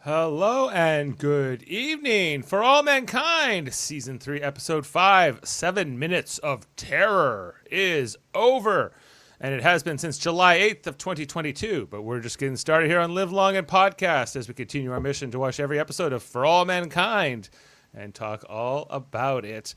Hello and good evening for all mankind. Season 3, Episode 5, 7 Minutes of Terror is over. And it has been since July 8th of 2022. But we're just getting started here on Live Long and Podcast as we continue our mission to watch every episode of For All Mankind and talk all about it.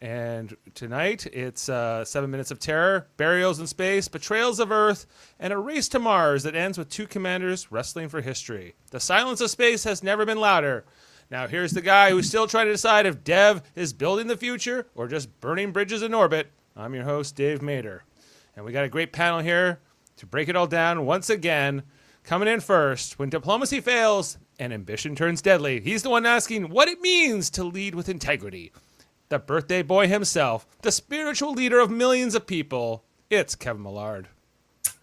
And tonight, it's 7 Minutes of Terror, Burials in Space, Betrayals of Earth, and a race to Mars that ends with two commanders wrestling for history. The silence of space has never been louder. Now here's the guy who's still trying to decide if Dev is building the future or just burning bridges in orbit. I'm your host, Dave Mader. And we got a great panel here to break it all down once again. Coming in first, when diplomacy fails and ambition turns deadly, he's the one asking what it means to lead with integrity. The birthday boy himself, the spiritual leader of millions of people, it's Kevin Millard.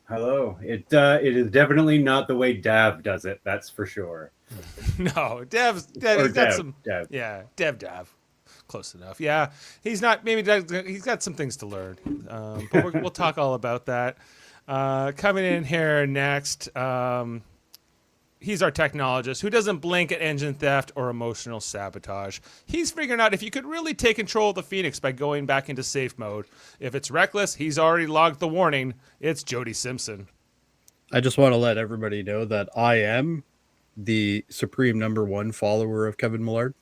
Hello. It is definitely not the way Dav does it, that's for sure. No, Dev. Yeah, Dev. Close enough. Yeah, he's not. Maybe he's got some things to learn. But we'll talk all about that. Coming in here next, he's our technologist who doesn't blink at engine theft or emotional sabotage. He's figuring out if you could really take control of the Phoenix by going back into safe mode. If it's reckless, he's already logged the warning. It's Jody Simpson. I just want to let everybody know that I am the supreme #1 follower of Kevin Millard.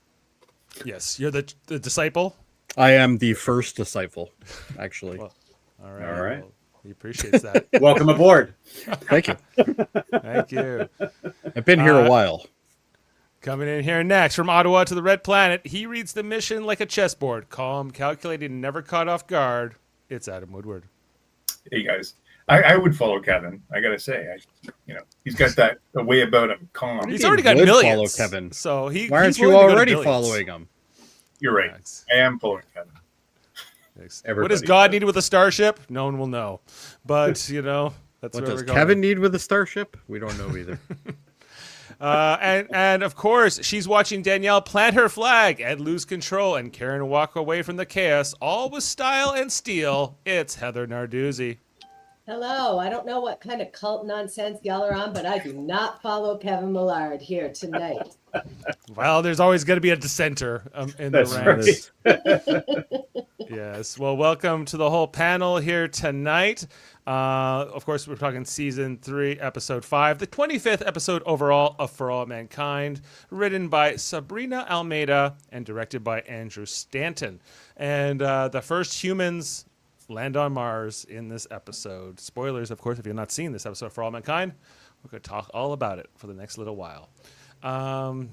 Yes, you're the disciple? I am the first disciple, actually. Well, all right. Well, he appreciates that. welcome aboard. Thank you. Thank you. I've been here a while. Coming in here next, from Ottawa to the Red Planet, he reads the mission like a chessboard. Calm, calculated, and never caught off guard. It's Adam Woodward. Hey, guys. I would follow Kevin. I got to say, he's got that a way about him, calm. He's already got would millions. follow Kevin. So Why aren't he's you willing to go to already billions. following him? You're right. Thanks. I am following Kevin. What Everybody does God does. need with a starship? No one will know. But, that's What where does we're going. Kevin need with a starship? We don't know either. And of course, she's watching Danielle plant her flag and lose control and Karen walk away from the chaos, all with style and steel. It's Heather Narduzzi. Hello. I don't know what kind of cult nonsense y'all are on, but I do not follow Kevin Millard here tonight. Well, there's always going to be a dissenter in That's the ranks. Yes. Well, welcome to the whole panel here tonight. Of course, we're talking Season 3, Episode 5, the 25th episode overall of For All Mankind, written by Sabrina Almeida and directed by Andrew Stanton. And the first humans land on Mars in this episode. Spoilers, of course, if you've not seen this episode of For All Mankind, we're going to talk all about it for the next little while. And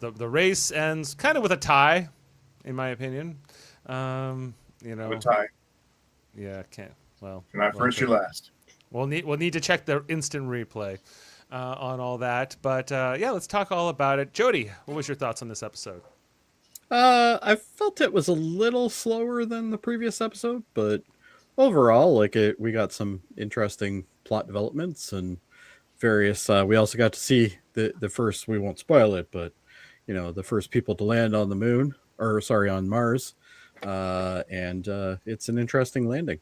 the race ends kind of with a tie, in my opinion. A tie. Yeah, can't. Well, You're not first, you're last. We'll need to check the instant replay on all that. But let's talk all about it. Jody, what was your thoughts on this episode? I felt it was a little slower than the previous episode, but overall, we got some interesting plot developments and various. We also got to see the first. We won't spoil it, but the first people to land on the moon, on Mars, and it's an interesting landing.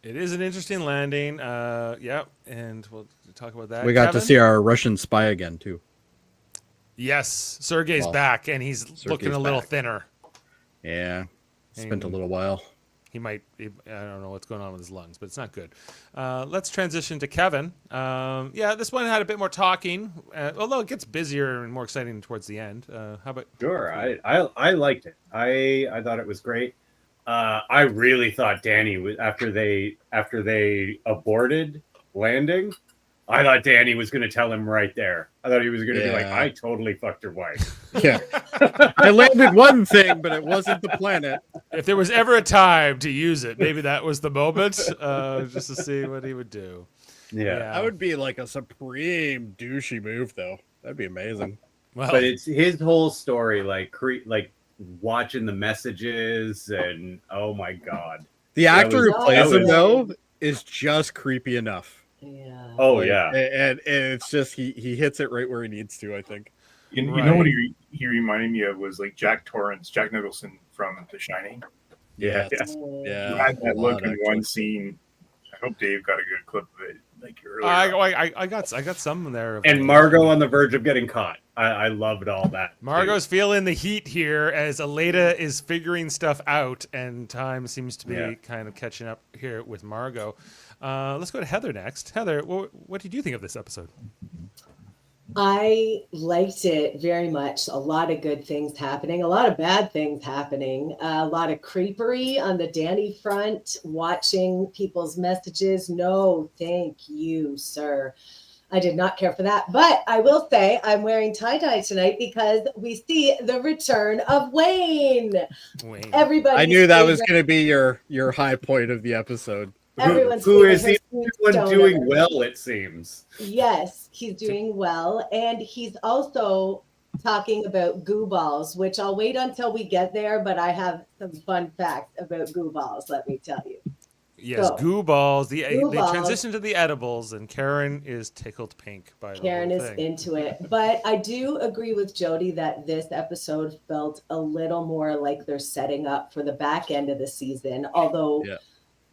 It is an interesting landing. And we'll talk about that. We got Kevin? to see our Russian spy again too. Yes, Sergei's back, and he's looking a little thinner. Yeah, spent a little while. I don't know what's going on with his lungs, but it's not good. Let's transition to Kevin. This one had a bit more talking, although it gets busier and more exciting towards the end. How about? Sure. I liked it. I thought it was great. I really thought Danny was after they aborted landing. I thought Danny was going to tell him right there. I thought he was going to be like, I totally fucked your wife. Yeah. I landed one thing, but it wasn't the planet. If there was ever a time to use it, maybe that was the moment, just to see what he would do. Yeah. That would be like a supreme douchey move, though. That'd be amazing. Well, But it's his whole story, like watching the messages, and oh my god, The actor who plays him, was- though, is just creepy enough. Yeah. oh Like, yeah, and it's just he hits it right where he needs to, I think. You know what he reminded me of was like Jack Nicholson from The Shining. yeah. Yeah. He had that a look lot, in actually. one scene. I hope Dave got a good clip of it. Like like earlier. I got some there. And Margot on the verge of getting caught. I loved all that. Margot's feeling the heat here as Aleda is figuring stuff out, and time seems to be kind of catching up here with Margot. Let's go to Heather next. Heather, what did you think of this episode? I liked it very much. A lot of good things happening, a lot of bad things happening, a lot of creepery on the Danny front, watching people's messages. No, thank you, sir. I did not care for that. But I will say I'm wearing tie-dye tonight because we see the return of Wayne. Everybody. I knew that was going to be your high point of the episode. Who is he doing well, it seems. Yes, he's doing well. And he's also talking about goo balls, which I'll wait until we get there, but I have some fun facts about goo balls, let me tell you. Yes, so, goo balls. They transition to the edibles, and Karen is tickled pink by the Karen whole is thing. into it. But I do agree with Jody that this episode felt a little more like they're setting up for the back end of the season, although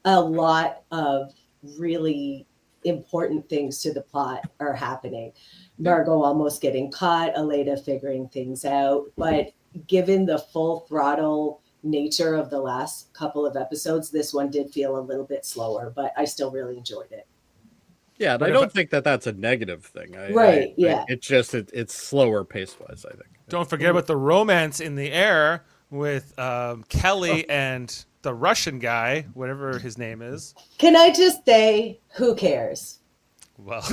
a lot of really important things to the plot are happening. Margot almost getting caught, Aleda figuring things out. But given the full throttle nature of the last couple of episodes, this one did feel a little bit slower, but I still really enjoyed it. Yeah, and I don't think that that's a negative thing. It's just it's slower pace-wise, I think. Don't forget about the romance in the air with Kelly and the Russian guy, whatever his name is. Can I just say, who cares? Well,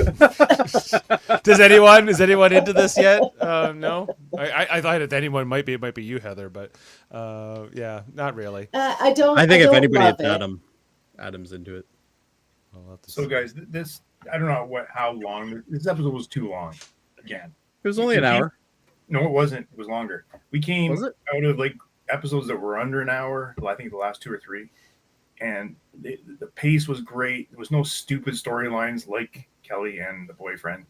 is anyone into this yet? No, I thought if anyone might be, it might be you, Heather, but not really. I don't. I think if anybody, it's Adam's into it. So, guys, this I don't know how long this episode was. Too long. Again, it was only an hour. No, it wasn't. It was longer. We came out of like episodes that were under an hour. I think the last 2 or 3, and the pace was great. There was no stupid storylines like Kelly and the boyfriend,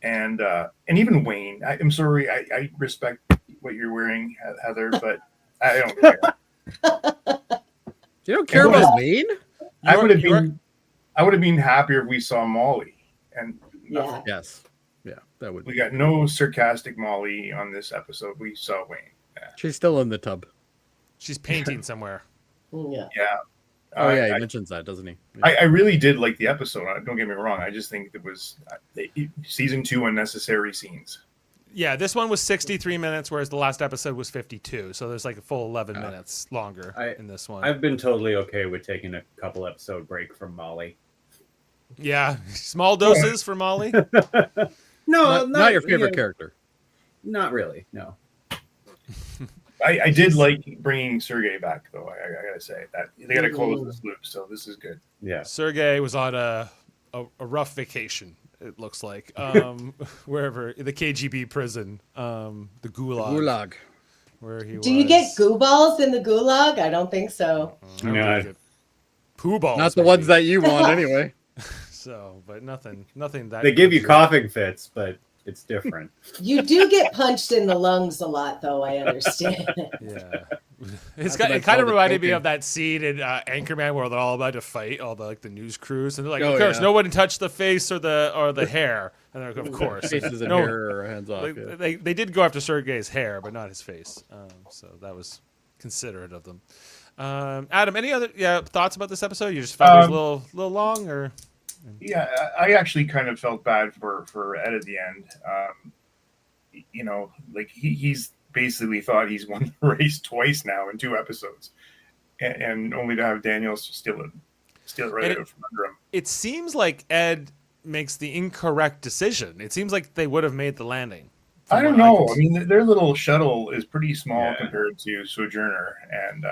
and even Wayne. I'm sorry. I respect what you're wearing, Heather, but I don't care. You don't care about Wayne? I would have been happier if we saw Molly. And yes, that would. We got no sarcastic Molly on this episode. We saw Wayne. Yeah. She's still in the tub. She's painting somewhere. Yeah. Oh yeah, he mentions that, doesn't he? Yeah. I really did like the episode. Don't get me wrong. I just think it was season 2 unnecessary scenes. Yeah, this one was 63 minutes, whereas the last episode was 52. So there's like a full 11 minutes longer in this one. I've been totally okay with taking a couple episode break from Molly. Yeah, small doses for Molly. No, not your favorite character. Not really. No. I did like bringing Sergey back, though. I gotta say that they gotta close this loop, so this is good. Yeah, Sergey was on a rough vacation. It looks like wherever the KGB prison, the Gulag. Where he was. Do you get goo balls in the Gulag? I don't think so. No. Poo balls. Not the ones that you want, anyway. So, but nothing that. They give you coughing fits, but it's different. You do get punched in the lungs a lot, though. I understand. Yeah, it kind of reminded me of that scene in Anchorman where they're all about to fight, all the news crews, and they're like, "Of course, no one touched the face or the hair," and they're like, "Of course, faces and hair or hands off." They did go after Sergey's hair, but not his face. So that was considerate of them. Adam, any other thoughts about this episode? You just found it was a little long, or? Yeah, I actually kind of felt bad for Ed at the end. He's basically thought he's won the race twice now in 2 episodes, and only to have Daniel steal it right out from under him. It seems like Ed makes the incorrect decision. It seems like they would have made the landing. I don't know. I mean, their little shuttle is pretty small compared to Sojourner, and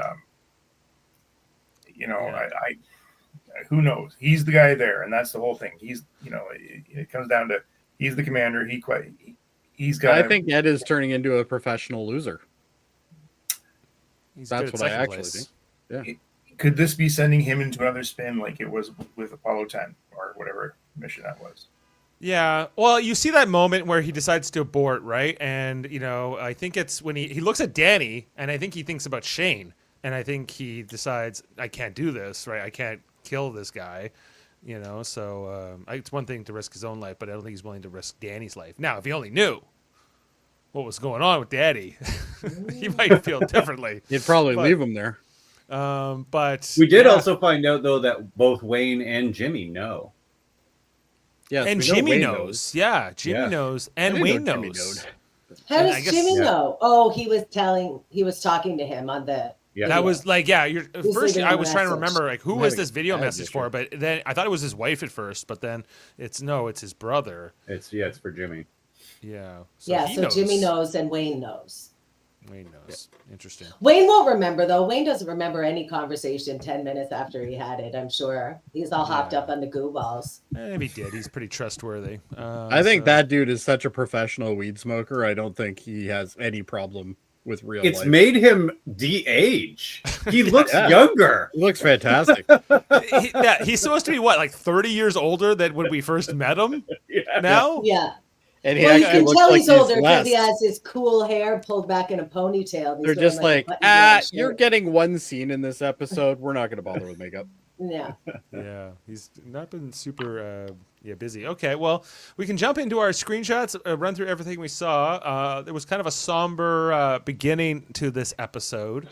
who knows? He's the guy there, and that's the whole thing. He's, it comes down to he's the commander. He's got. I think Ed is turning into a professional loser. That's what I actually think. Yeah. Could this be sending him into another spin like it was with Apollo 10 or whatever mission that was? Yeah. Well, you see that moment where he decides to abort, right? And, I think it's when he looks at Danny, and I think he thinks about Shane, and I think he decides, I can't do this, right? I can't kill this guy. You know, so it's one thing to risk his own life, but I don't think he's willing to risk Danny's life. Now, if he only knew what was going on with Daddy, he might feel differently. You'd probably leave him there. But we did also find out, though, that both Wayne and Jimmy know. Yes, and Jimmy knows. Yeah, Jimmy knows, and Wayne knows. How does Jimmy know? Oh, he was talking to him on the. Yeah, that was like, first I was trying to message. remember, like, who was this video message for? But then I thought it was his wife at first, but then it's his brother. It's for Jimmy. Yeah. So Jimmy knows and Wayne knows. Wayne knows. Interesting. Wayne won't remember, though. Wayne doesn't remember any conversation 10 minutes after he had it, I'm sure. He's all hopped up on the goo balls. Maybe he did. He's pretty trustworthy. I think that dude is such a professional weed smoker. I don't think he has any problem with real life. It's made him de-age. He looks younger. He looks fantastic. He's supposed to be, what, like 30 years older than when we first met him? Now? Yeah. And you can tell he's older because less. he has his cool hair pulled back in a ponytail. They're just like, you're getting one scene in this episode. We're not going to bother with makeup. Yeah. Yeah. He's not been super busy. Okay, well, we can jump into our screenshots, run through everything we saw. There was kind of a somber beginning to this episode.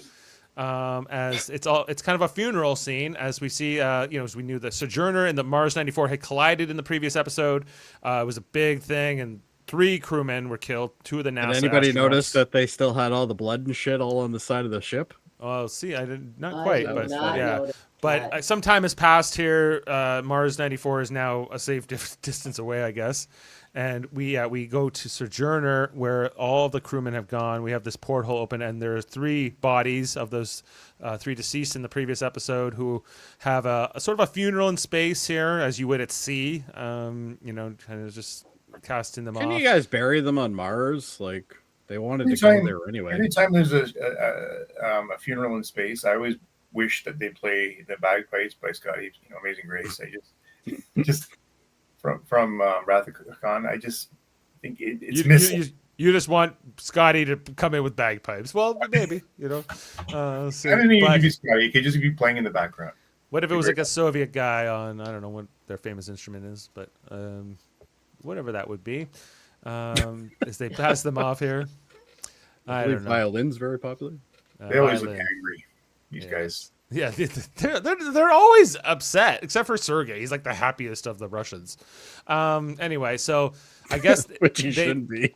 As it's kind of a funeral scene, as we see, as we knew the Sojourner and the Mars 94 had collided in the previous episode. It was a big thing, and 3 crewmen were killed. 2 of the NASA. Did anybody astronauts. Notice that they still had all the blood and shit all on the side of the ship? Oh, see, I did not quite, but yeah. notice But that. some time has passed here. Mars 94 is now a safe distance away, I guess. And we go to Sojourner, where all the crewmen have gone. We have this porthole open, and there are 3 bodies of those 3 deceased in the previous episode who have a sort of a funeral in space here, as you would at sea. Kind of just casting them off. Can you guys bury them on Mars? Like, they wanted to go there anyway. Anytime there's a funeral in space, I always wish that they play the bagpipes by Scotty, Amazing Grace. I just from Wrath of Khan, I just think it's missing. You just want Scotty to come in with bagpipes. Well, maybe, I don't think it could be Scotty. It could just be playing in the background. What if it was like a Soviet guy on, I don't know what their famous instrument is, but whatever that would be. As they pass them off here. I don't know. Violin's very popular. They always look angry, these guys. Yeah, they're always upset, except for Sergei. He's like the happiest of the Russians. Anyway, so I guess which he shouldn't be.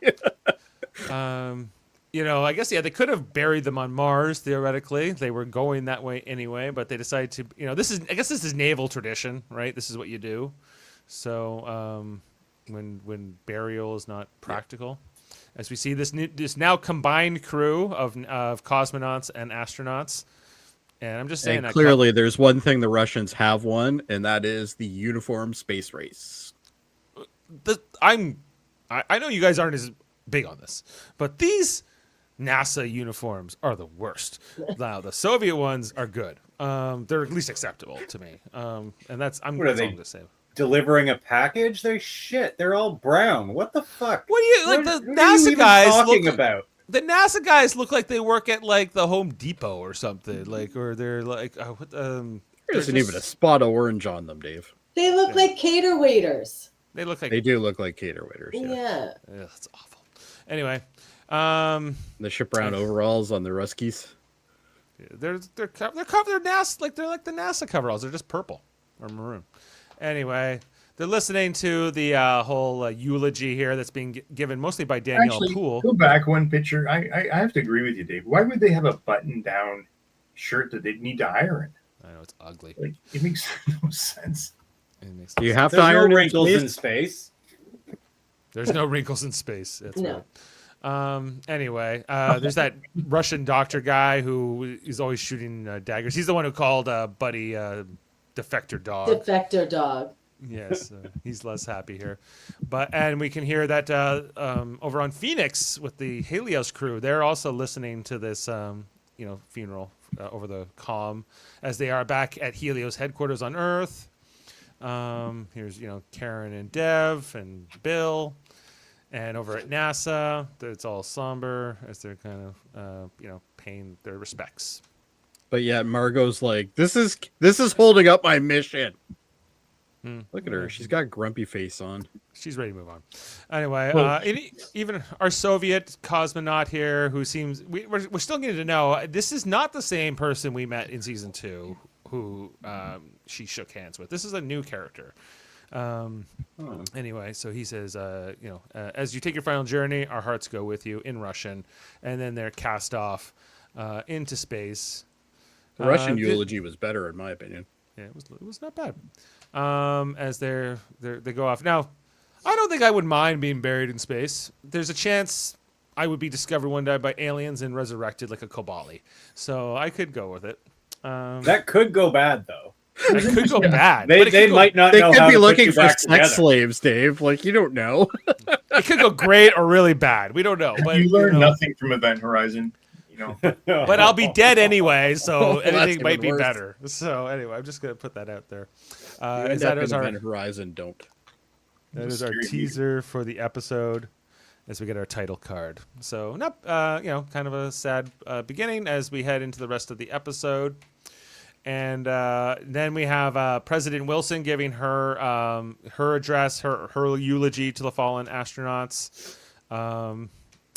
I guess they could have buried them on Mars theoretically. They were going that way anyway, but they decided to. This is naval tradition, right? This is what you do. So when burial is not practical. As we see this now combined crew of cosmonauts and astronauts. And I'm just saying that clearly there's one thing the Russians have won, and that is the uniform space race. I know you guys aren't as big on this, but these NASA uniforms are the worst. Now the Soviet ones are good. They're at least acceptable to me. And that's all I'm going to say. Delivering a package? They're shit. They're all brown. What the fuck? What do you like? The NASA guys talking about? The NASA guys look like they work at like the Home Depot or something, or they're like there isn't even a spot of orange on them, Dave. They look like cater waiters. They do look like cater waiters. Yeah. That's awful. Anyway, the ship brown overalls on the Ruskies. They're NASA they're like the NASA coveralls. They're just purple or maroon. Anyway. They're listening to the whole eulogy here that's being given mostly by Danielle Poole. Go back one picture. I have to agree with you, Dave. Why would they have a button-down shirt that they need to iron? I know, it's ugly. Like, it makes no sense. Do you have to iron wrinkles in space? There's no wrinkles in space. That's no. Right. Anyway, there's that Russian doctor guy who is always shooting daggers. He's the one who called Buddy Defector Dog. Defector Dog. Yes, he's less happy here, and we can hear that over on Phoenix with the Helios crew, they're also listening to this funeral over the comm as they are back at Helios headquarters on Earth. Here's Karen and Dev and Bill, and over at NASA, it's all somber as they're kind of paying their respects. But yeah, Margot's like, this is holding up my mission. Look at her. She's got a grumpy face on. She's ready to move on. Anyway, Well- even our Soviet cosmonaut here, who seems we're still getting to know. This is not the same person we met in season 2, who she shook hands with. This is a new character. Anyway, so he says, as you take your final journey, our hearts go with you in Russian, and then they're cast off into space. The Russian eulogy was better, in my opinion. Yeah, it was not bad. As they go off. Now, I don't think I would mind being buried in space. There's a chance I would be discovered one day by aliens and resurrected like a Kobali. So I could go with it. That could go bad, though. It could go bad. They might not They know could how be to put looking you for back sex together. slaves, Dave. Like, you don't know. It could go great or really bad. We don't know. But You learn nothing from Event Horizon. But I'll be dead anyway, so Well, that's anything might even be worse. better. So anyway, I'm just gonna put that out there. You As end that up is in our Event Horizon, don't. that is our Scary teaser for the episode. As we get our title card, so not kind of a sad beginning as we head into the rest of the episode, and then we have President Wilson giving her her address, her eulogy to the fallen astronauts.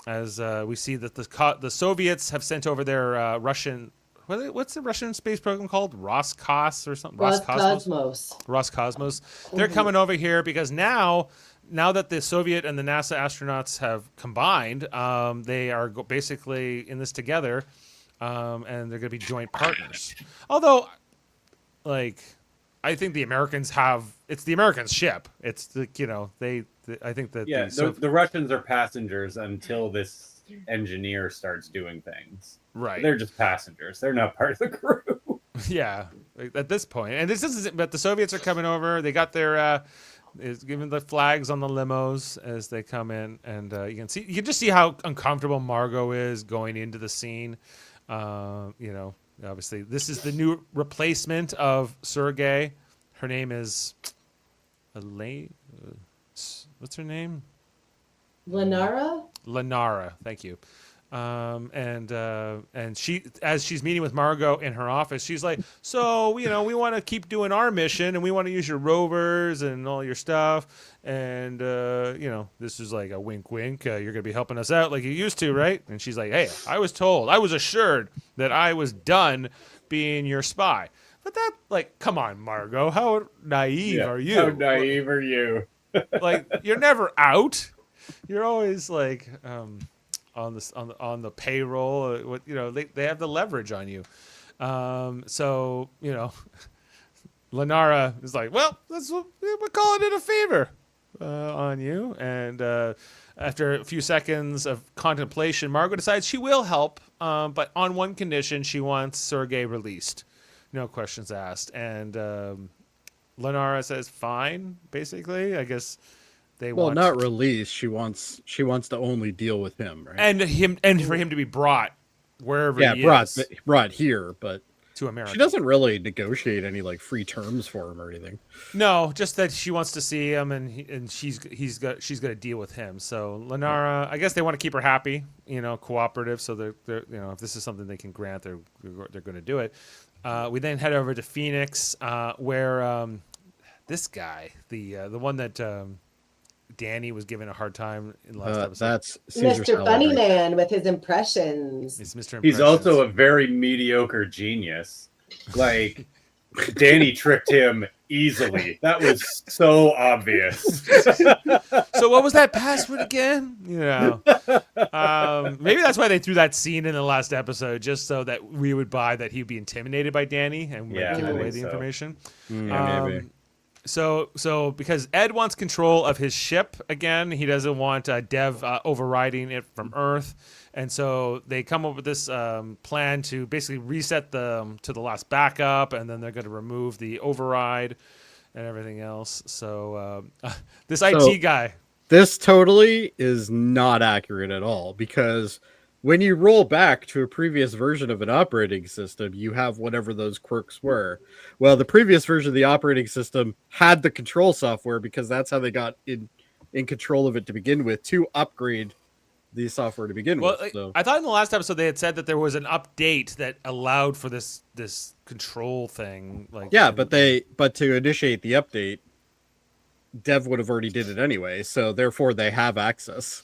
As we see that the Soviets have sent over their Russian, what's the Russian space program called? Roscos or something? Roscosmos. Roscosmos. They're coming over here because now that the Soviet and the NASA astronauts have combined, they are basically in this together, and they're going to be joint partners. Although, I think the Americans it's the Americans' ship. It's I think that the Russians are passengers until this engineer starts doing things. right. They're just passengers. They're not part of the crew. Yeah, at this point. And this isn't, but the Soviets are coming over. They got their is giving the flags on the limos as they come in, and you can just see how uncomfortable Margot is going into the scene. Obviously this is the new replacement of Sergei. Her name is Elaine. What's her name? Lenara? Thank you. And she, as she's meeting with Margot in her office, she's like, so, we want to keep doing our mission and we want to use your rovers and all your stuff. And, this is like a wink, wink. You're going to be helping us out like you used to, right? And she's like, hey, I was assured that I was done being your spy. But come on, Margot, how naive are you? How naive are you? You're never out. You're always on the payroll. They have the leverage on you. Lenara is like, well, we're calling it a favor on you. And after a few seconds of contemplation, Margot decides she will help, but on one condition: she wants Sergei released, no questions asked. And Lenara says, "Fine." Basically, I guess they want not release. She wants to only deal with him, right? and for him to be brought wherever he is brought here, but to America. she doesn't really negotiate any free terms for him or anything. No, just that she wants to see him, and she's going to deal with him. So Lenara, I guess they want to keep her happy, cooperative. So they're if this is something they can grant, they're going to do it. We then head over to Phoenix, where this guy, the one that Danny was giving a hard time in the last episode. That's Caesar Mr. Funnyman with his impressions. It's Mr. He's Impressions. also a very mediocre genius. Danny tricked him easily. That was so obvious. So what was that password again? Maybe that's why they threw that scene in the last episode, just so that we would buy that he'd be intimidated by Danny and would give away the information. Yeah, maybe. So because Ed wants control of his ship again, he doesn't want Dev overriding it from Earth, and so they come up with this plan to basically reset to the last backup, and then they're going to remove the override and everything else. So this IT guy. This totally is not accurate at all, because when you roll back to a previous version of an operating system, you have whatever those quirks were. Well, the previous version of the operating system had the control software, because that's how they got in control of it to begin with, to upgrade the software to begin with. So. I thought in the last episode they had said that there was an update that allowed for this control thing. But to initiate the update, Dev would have already did it anyway, so therefore they have access,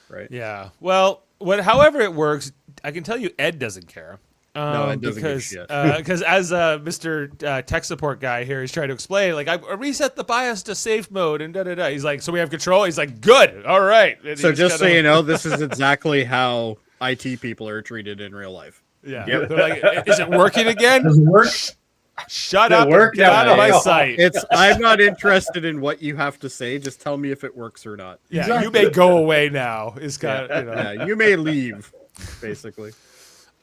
right? Yeah. Well, however it works, I can tell you Ed doesn't care. No, Ed doesn't give a shit. Because as Mr. Tech support guy here, he's trying to explain, like, I reset the BIOS to safe mode and da-da-da. He's like, so we have control? He's like, good. All right. And So just so you know, this is exactly how IT people are treated in real life. Yeah. Yep. They're like, is it working again? Does it work? Shut It up and worked get out of my out. sight. I'm not interested in what you have to say. Just tell me if it works or not. Yeah, Exactly. you may go away now. Is kind of, you know. Yeah, you may leave, basically.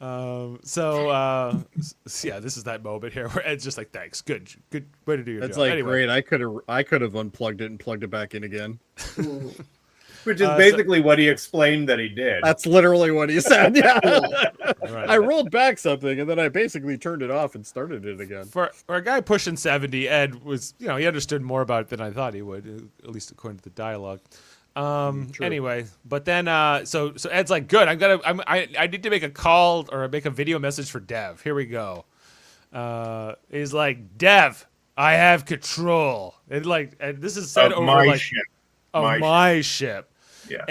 So yeah, this is that moment here where Ed's just like, thanks, good way to do your It's job. like Anyway. great. I could have unplugged it and plugged it back in again. Which is basically what he explained that he did. That's literally what he said. Yeah. Right. I rolled back something and then I basically turned it off and started it again. For a guy pushing 70, Ed was, he understood more about it than I thought he would, at least according to the dialogue. True. Anyway, but then so Ed's like, good, I need to make a call or make a video message for Dev. Here we go. He's like, Dev, I have control. And this is said Of over my like ship. of my ship. Yeah.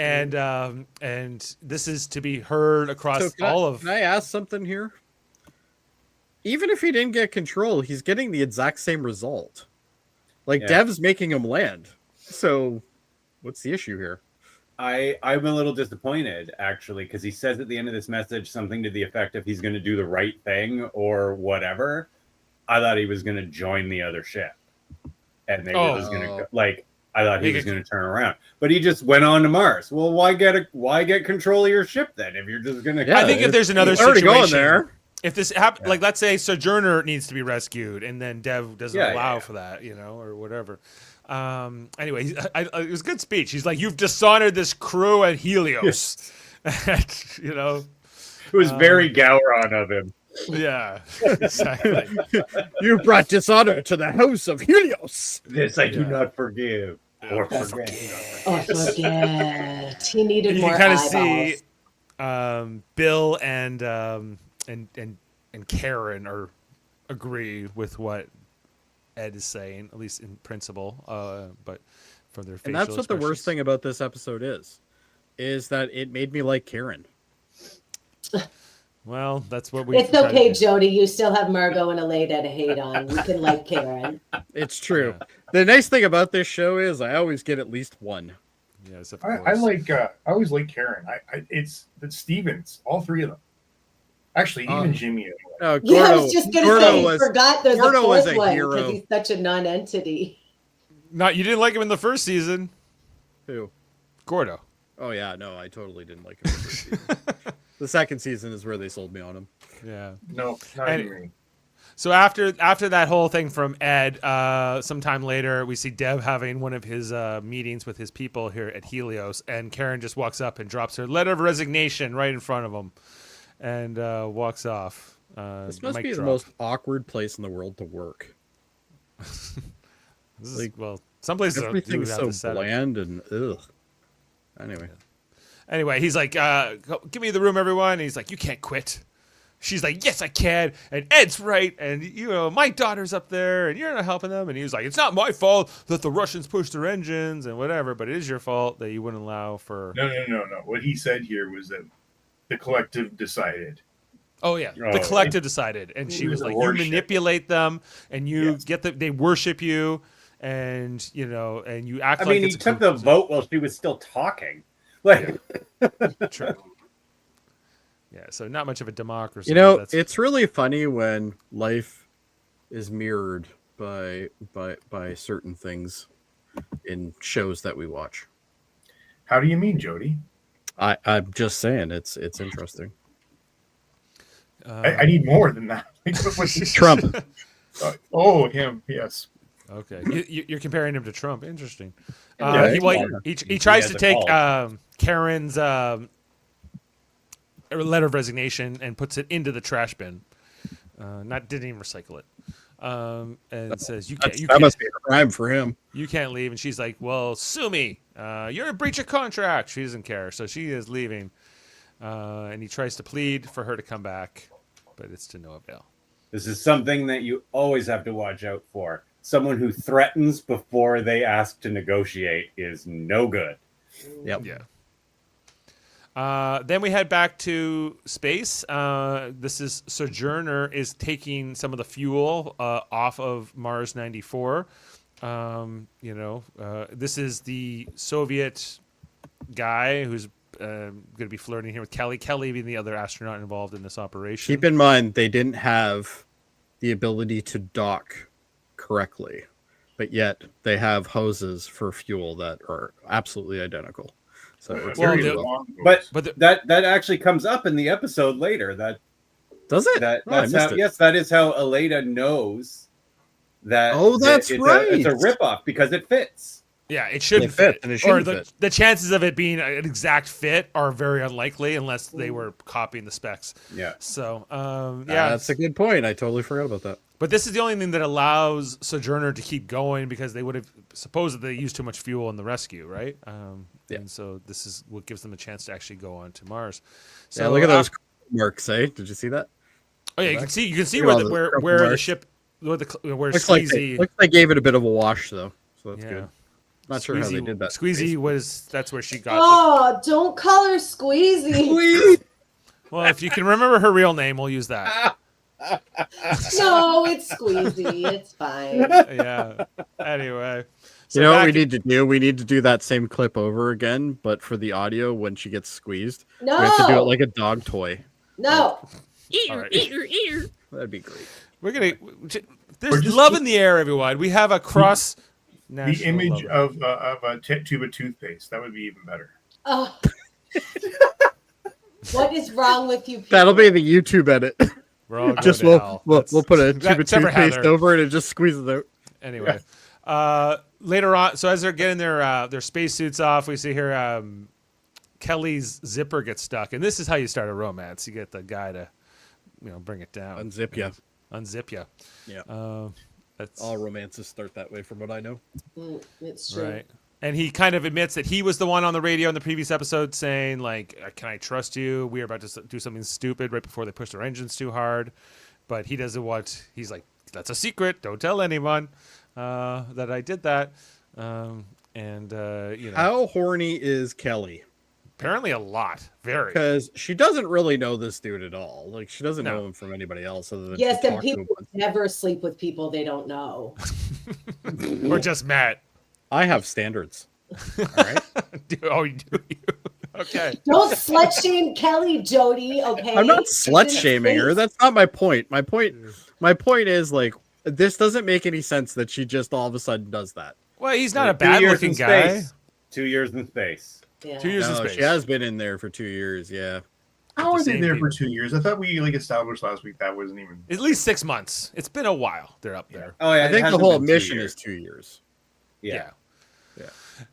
And this is to be heard across all of. Can I ask something here? Even if he didn't get control, he's getting the exact same result. Like Dev's making him land. So what's the issue here? I'm a little disappointed, actually, because he says at the end of this message something to the effect of he's going to do the right thing or whatever. I thought he was going to join the other ship. And they were just going to, I thought he was going to turn around. But he just went on to Mars. Well, why get control of your ship then if you're just going to... I think if there's another he's already situation... going there. If this happens, like, let's say Sojourner needs to be rescued, and then Dev doesn't allow for that, or whatever. Anyway, it was a good speech. He's like, "You've dishonored this crew at Helios," It was very Gowron of him. Yeah, exactly. You brought dishonor to the house of Helios. This I do not forgive or forget. Oh, forget. He needed You more can kind of eyeballs. see Bill and Karen agree with what Ed is saying, at least in principle, but from their facial And that's what the worst expressions. thing about this episode is that it made me like Karen. Well, that's what we. It's okay, Jody. You still have Margot and Aleda to hate on. You can like Karen. It's true. Yeah. The nice thing about this show is I always get at least one. Yes, of I course. I always like Karen. It's Stevens, all three of them. Actually, even Jimmy. Oh, Yeah, I was just going to say, was, forgot there's Gordo a was fourth a one hero. because he's such a non-entity. You didn't like him in the first season, Who? Gordo. Oh yeah, no, I totally didn't like him. The first season. The second season is where they sold me on him. Yeah. No, not And- even me. So after that whole thing from Ed, sometime later we see Dev having one of his meetings with his people here at Helios, and Karen just walks up and drops her letter of resignation right in front of him, and walks off. This must mic be the drop. most awkward place in the world to work. This is, some places do Everything's have so the setup. bland and ugh. Anyway, he's like, give me the room, everyone. And he's like, you can't quit. She's like, yes, I can. And Ed's right. And, my daughter's up there and you're not helping them. And he was like, it's not my fault that the Russians pushed their engines and whatever, but it is your fault that you wouldn't allow for. No. What he said here was that the collective decided. Oh, yeah. Oh, The collective decided. And she was like, you Worship. manipulate them and you Yes. they worship you. And, and you act I like mean, it's he took the vote while she was still talking. Like, True. Yeah, so not much of a democracy. It's really funny when life is mirrored by certain things in shows that we watch. How do you mean, Jody? I'm just saying it's interesting. I need more than that. Trump. Him. Yes. Okay, you're comparing him to Trump. Interesting. Yeah, He tries has to a take fault. Karen's letter of resignation and puts it into the trash bin. Didn't even recycle it. And says you That must be a crime for him. you can't leave. And she's like, well, sue me. You're in breach of contract. She doesn't care, so she is leaving. And he tries to plead for her to come back, but it's to no avail. this is something that you always have to watch out for. someone who threatens before they ask to negotiate is no good. Yep. Yeah. Then we head back to space. This is Sojourner is taking some of the fuel off of Mars 94. This is the Soviet guy who's going to be flirting here with Kelly. Kelly being the other astronaut involved in this operation. Keep in mind, they didn't have the ability to dock correctly, but yet they have hoses for fuel that are absolutely identical. So it's Well, very the- well. But that actually comes up in the episode later. Does it? That Oh, I that's missed how it. yes, that is how Aleda knows that. Oh, that's it's right. It's a ripoff because it fits. Yeah, it shouldn't It fit, fit. and it Or shouldn't the, fit. the chances of it being an exact fit are very unlikely unless they were copying the specs. Yeah. So, yeah. That's a good point. I totally forgot about that. But this is the only thing that allows Sojourner to keep going because they would have supposed that they used too much fuel in the rescue, right? Yeah. And so this is what gives them a chance to actually go on to Mars. So So look at those marks, eh? Did you see that? Oh yeah, you can see Look at where all the, the where purple where the marks. ship where Looks like Squeezy they gave it a bit of a wash, though. So that's yeah. good. Not sure how they did that. Squeezy that's where she got. Oh, don't call her Squeezy. Well, if you can remember her real name, we'll use that. No, it's Squeezy. It's fine. Yeah. Anyway, so You know what back we need to do? We need to do that same clip over again, but for the audio when she gets squeezed. No. We have to do it like a dog toy. No. All right. That'd be great. We're gonna. Or There's just love keep- in the air, everyone. We have a cross. The image of a tube of toothpaste. That would be even better. Oh. What is wrong with you people? That'll be the YouTube edit. We're all going Just to we'll hell. we'll put a That- tube of except for toothpaste Heather. over it and just squeeze it out. Anyway, later on, so as they're getting their spacesuits off, we see here Kelly's zipper gets stuck, and this is how you start a romance. You get the guy to, bring it down, Unzip ya. unzip you. Yeah. That's All romances start that way, from what I know. It's true. right. And he kind of admits that he was the one on the radio in the previous episode saying, like, "Can I trust you? We are about to do something stupid right before they push their engines too hard." But he doesn't want. He's like, "That's a secret. Don't tell anyone that I did that." How horny is Kelly? Apparently a lot. Very. Because she doesn't really know this dude at all. Like, she doesn't No. know him from anybody else other than Yes, she and talked to him people once. never sleep with people they don't know. Or just Matt. I have standards. All right. Oh, you do you? Okay. Don't slut shame Kelly, Jody. Okay. I'm not It's slut in shaming her. space. That's not my point. My point is, like, this doesn't make any sense that she just all of a sudden does that. Well, he's not a 2 bad years looking in guy. space. 2 years in space. Yeah. 2 years in No, space. she has been in there for 2 years. Yeah. How the are they same there people. for 2 years? I thought we established last week that wasn't even. At least 6 months. It's been a while. They're up there. Oh yeah, I it think the hasn't whole been 2 mission years. is 2 years. Yeah.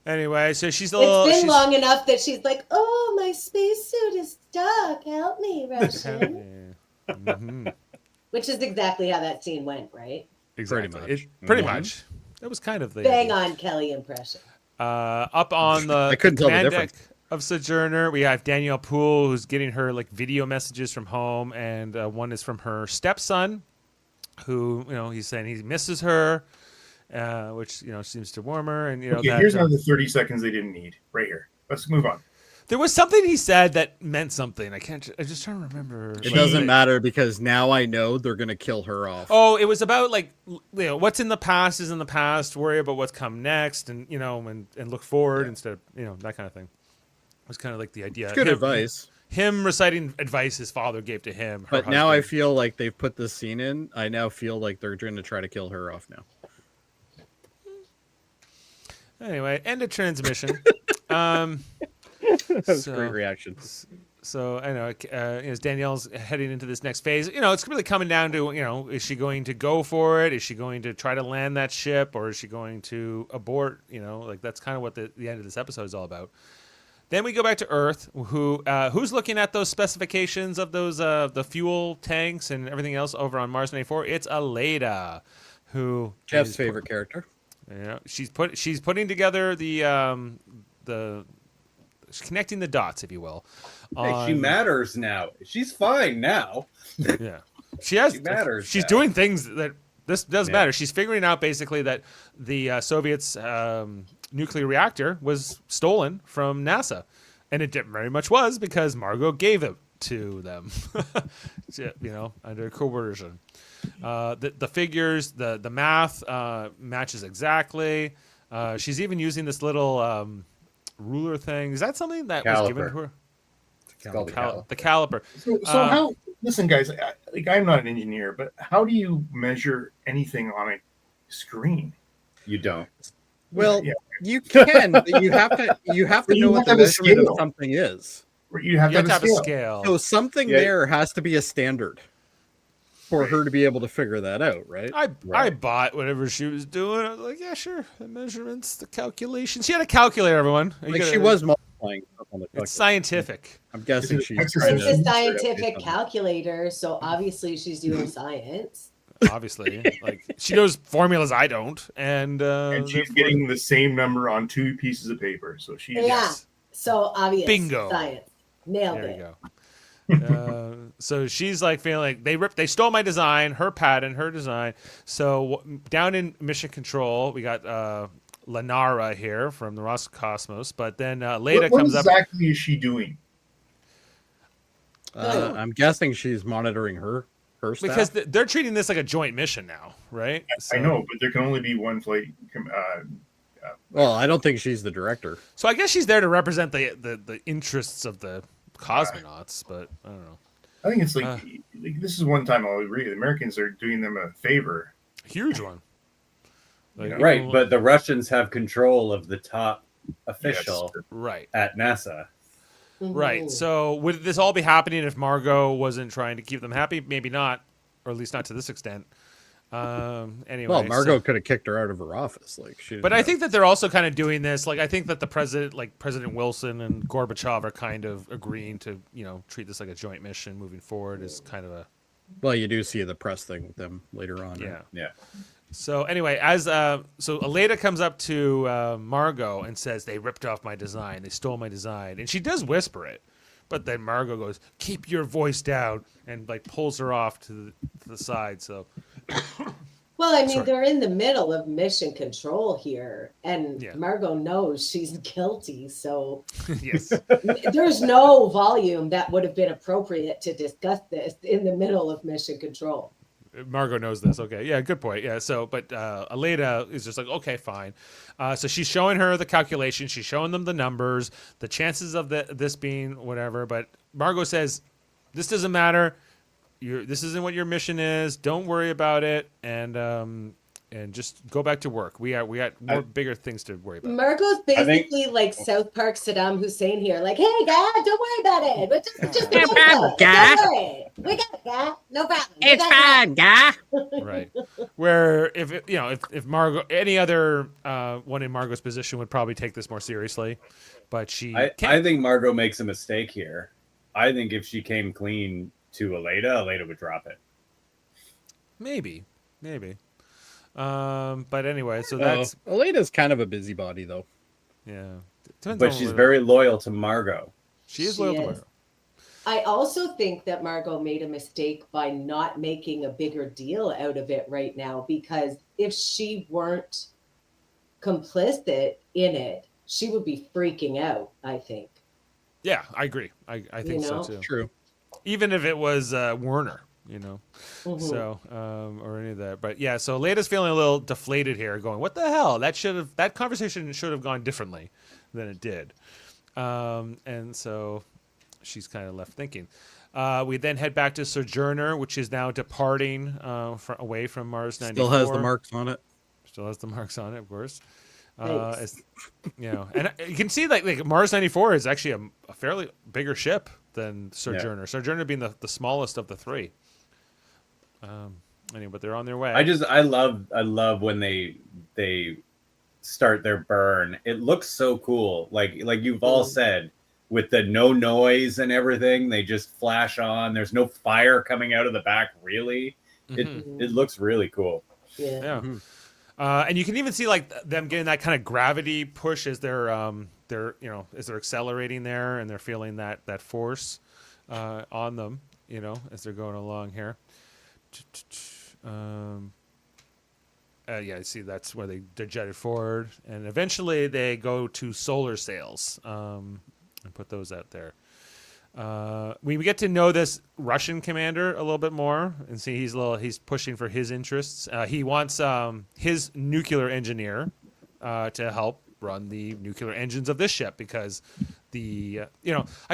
Anyway, so she's a little. It's been she's- long enough that she's like, "Oh, my spacesuit is stuck. Help me, Russian." Mhm. Which is exactly how that scene went, right? Exactly. much. Pretty Mhm. much. That was kind of the Bang on Kelly impression. Up on the I couldn't tell the command difference. deck of Sojourner, we have Danielle Poole, who's getting her like video messages from home, and one is from her stepson, who he's saying he misses her, which seems to warm her, and Okay, that, here's another 30 seconds they didn't need. Right here. Let's move on. there was something he said that meant something. I'm just trying to remember. It doesn't matter because now I know they're going to kill her off. Oh, it was about like what's in the past is in the past. Worry about what's come next, and and look forward instead of that kind of thing. It was kind of like the idea. It's good advice. Him reciting advice his father gave to him. her But now I husband. feel like they've put this scene in. I now feel like they're going to try to kill her off now. Anyway, end of transmission. That was So- a great reaction. So I know as Danielle's heading into this next phase, it's really coming down to is she going to go for it? Is she going to try to land that ship, or is she going to abort? Like that's kind of what the end of this episode is all about. Then we go back to Earth. Who's looking at those specifications of those the fuel tanks and everything else over on Mars 94? It's Aleda, who Jeff's is favorite character. she's putting together the she's connecting the dots, if you will. Hey, she matters now. She's fine now. Yeah, she has. She matters She's now. doing things that This does matter. She's figuring out basically that the Soviets' nuclear reactor was stolen from NASA, and it very much was because Margot gave it to them, under coercion. The figures, the math matches exactly. She's even using this little ruler thing. Is that something that was given to her? It's called The caliper. So how? Listen, guys. I'm not an engineer, but how do you measure anything on a screen? You don't. Well, you can, but you have to know what the measurement of something is. You have to have a scale. So something there has to be a standard for her to be able to figure that out, right? I bought whatever she was doing. I was like, yeah, sure. The measurements, the calculations. She had a calculator, everyone. She was multiplying stuff on the calculator. It's scientific. I'm guessing she's It's a scientific calculator, so obviously she's doing science. Obviously, she knows formulas I don't, and she's getting the same number on 2 pieces of paper. So so obvious. Bingo. Science. Nailed there it. You go. So she's feeling like they stole my design, her patent, her design. So down in Mission Control, we got Lenara here from the Roscosmos, but then Leda comes up. What exactly is she doing? I'm guessing she's monitoring her stuff. Because they're treating this like a joint mission now, right? I know, but there can only be one flight. Well, I don't think she's the director. So I guess she's there to represent the interests of the cosmonauts, but I don't know. I think it's this is one time I'll agree. The Americans are doing them a favor. Huge one. Right, but the Russians have control of the top official at NASA. Mm-hmm. Right. So would this all be happening if Margot wasn't trying to keep them happy? Maybe not, or at least not to this extent. Anyway, well, Margot could have kicked her out of her office, But I think that they're also kind of doing this. I think that the president, President Wilson and Gorbachev, are kind of agreeing to, treat this like a joint mission moving forward. Is kind of a. Well, you do see the press thing with them later on. Yeah. Right? Yeah. So anyway, so Aleda comes up to Margot and says they ripped off my design, they stole my design, and she does whisper it, but then Margot goes, "Keep your voice down," and pulls her off to the side. So, well, I mean, they're in the middle of mission control here, and Margot knows she's guilty, so yes, there's no volume that would have been appropriate to discuss this in the middle of mission control. Margot knows this. Okay. Yeah, good point. Yeah. So, but Aleda is just okay, fine. So she's showing her the calculation. She's showing them the numbers, the chances of this being whatever. But Margot says, this doesn't matter. This isn't what your mission is. Don't worry about it. And just go back to work. We got more bigger things to worry about. Margot's basically like South Park Saddam Hussein here. Like, hey, guy, don't worry about it. But just it's fine, guy. We got it, guy. No problem. It's fine, guy. Right. Where if Margot, any other one in Margot's position would probably take this more seriously, but I think Margot makes a mistake here. I think if she came clean to Aleda would drop it. Maybe. But anyway, so that's Aleda's kind of a busybody, though. Yeah, but she's very loyal to Margot. She is loyal to Margot. I also think that Margot made a mistake by not making a bigger deal out of it right now, because if she weren't complicit in it, she would be freaking out, I think. Yeah, I agree. I think so too. True. Even if it was Werner. Mm-hmm. So or any of that, but yeah. So Aleda's feeling a little deflated here, going, "What the hell? That conversation should have gone differently than it did," and so she's kind of left thinking. We then head back to Sojourner, which is now departing away from Mars 94. Still has the marks on it. Still has the marks on it, of course. And you can see like Mars 94 is actually a fairly bigger ship than Sojourner. Yeah. Sojourner being the smallest of the three. Anyway, but they're on their way. I love when they start their burn. It looks so cool. Like you've all said, with the no noise and everything, they just flash on. There's no fire coming out of the back. Really, it looks really cool. Yeah. Mm-hmm. And you can even see like them getting that kind of gravity push as they're as they're accelerating there, and they're feeling that force on them, as they're going along here. Yeah, see, that's where they're jetted forward, and eventually they go to solar sails and put those out there. We get to know this Russian commander a little bit more, and see he's pushing for his interests. He wants his nuclear engineer to help run the nuclear engines of this ship because I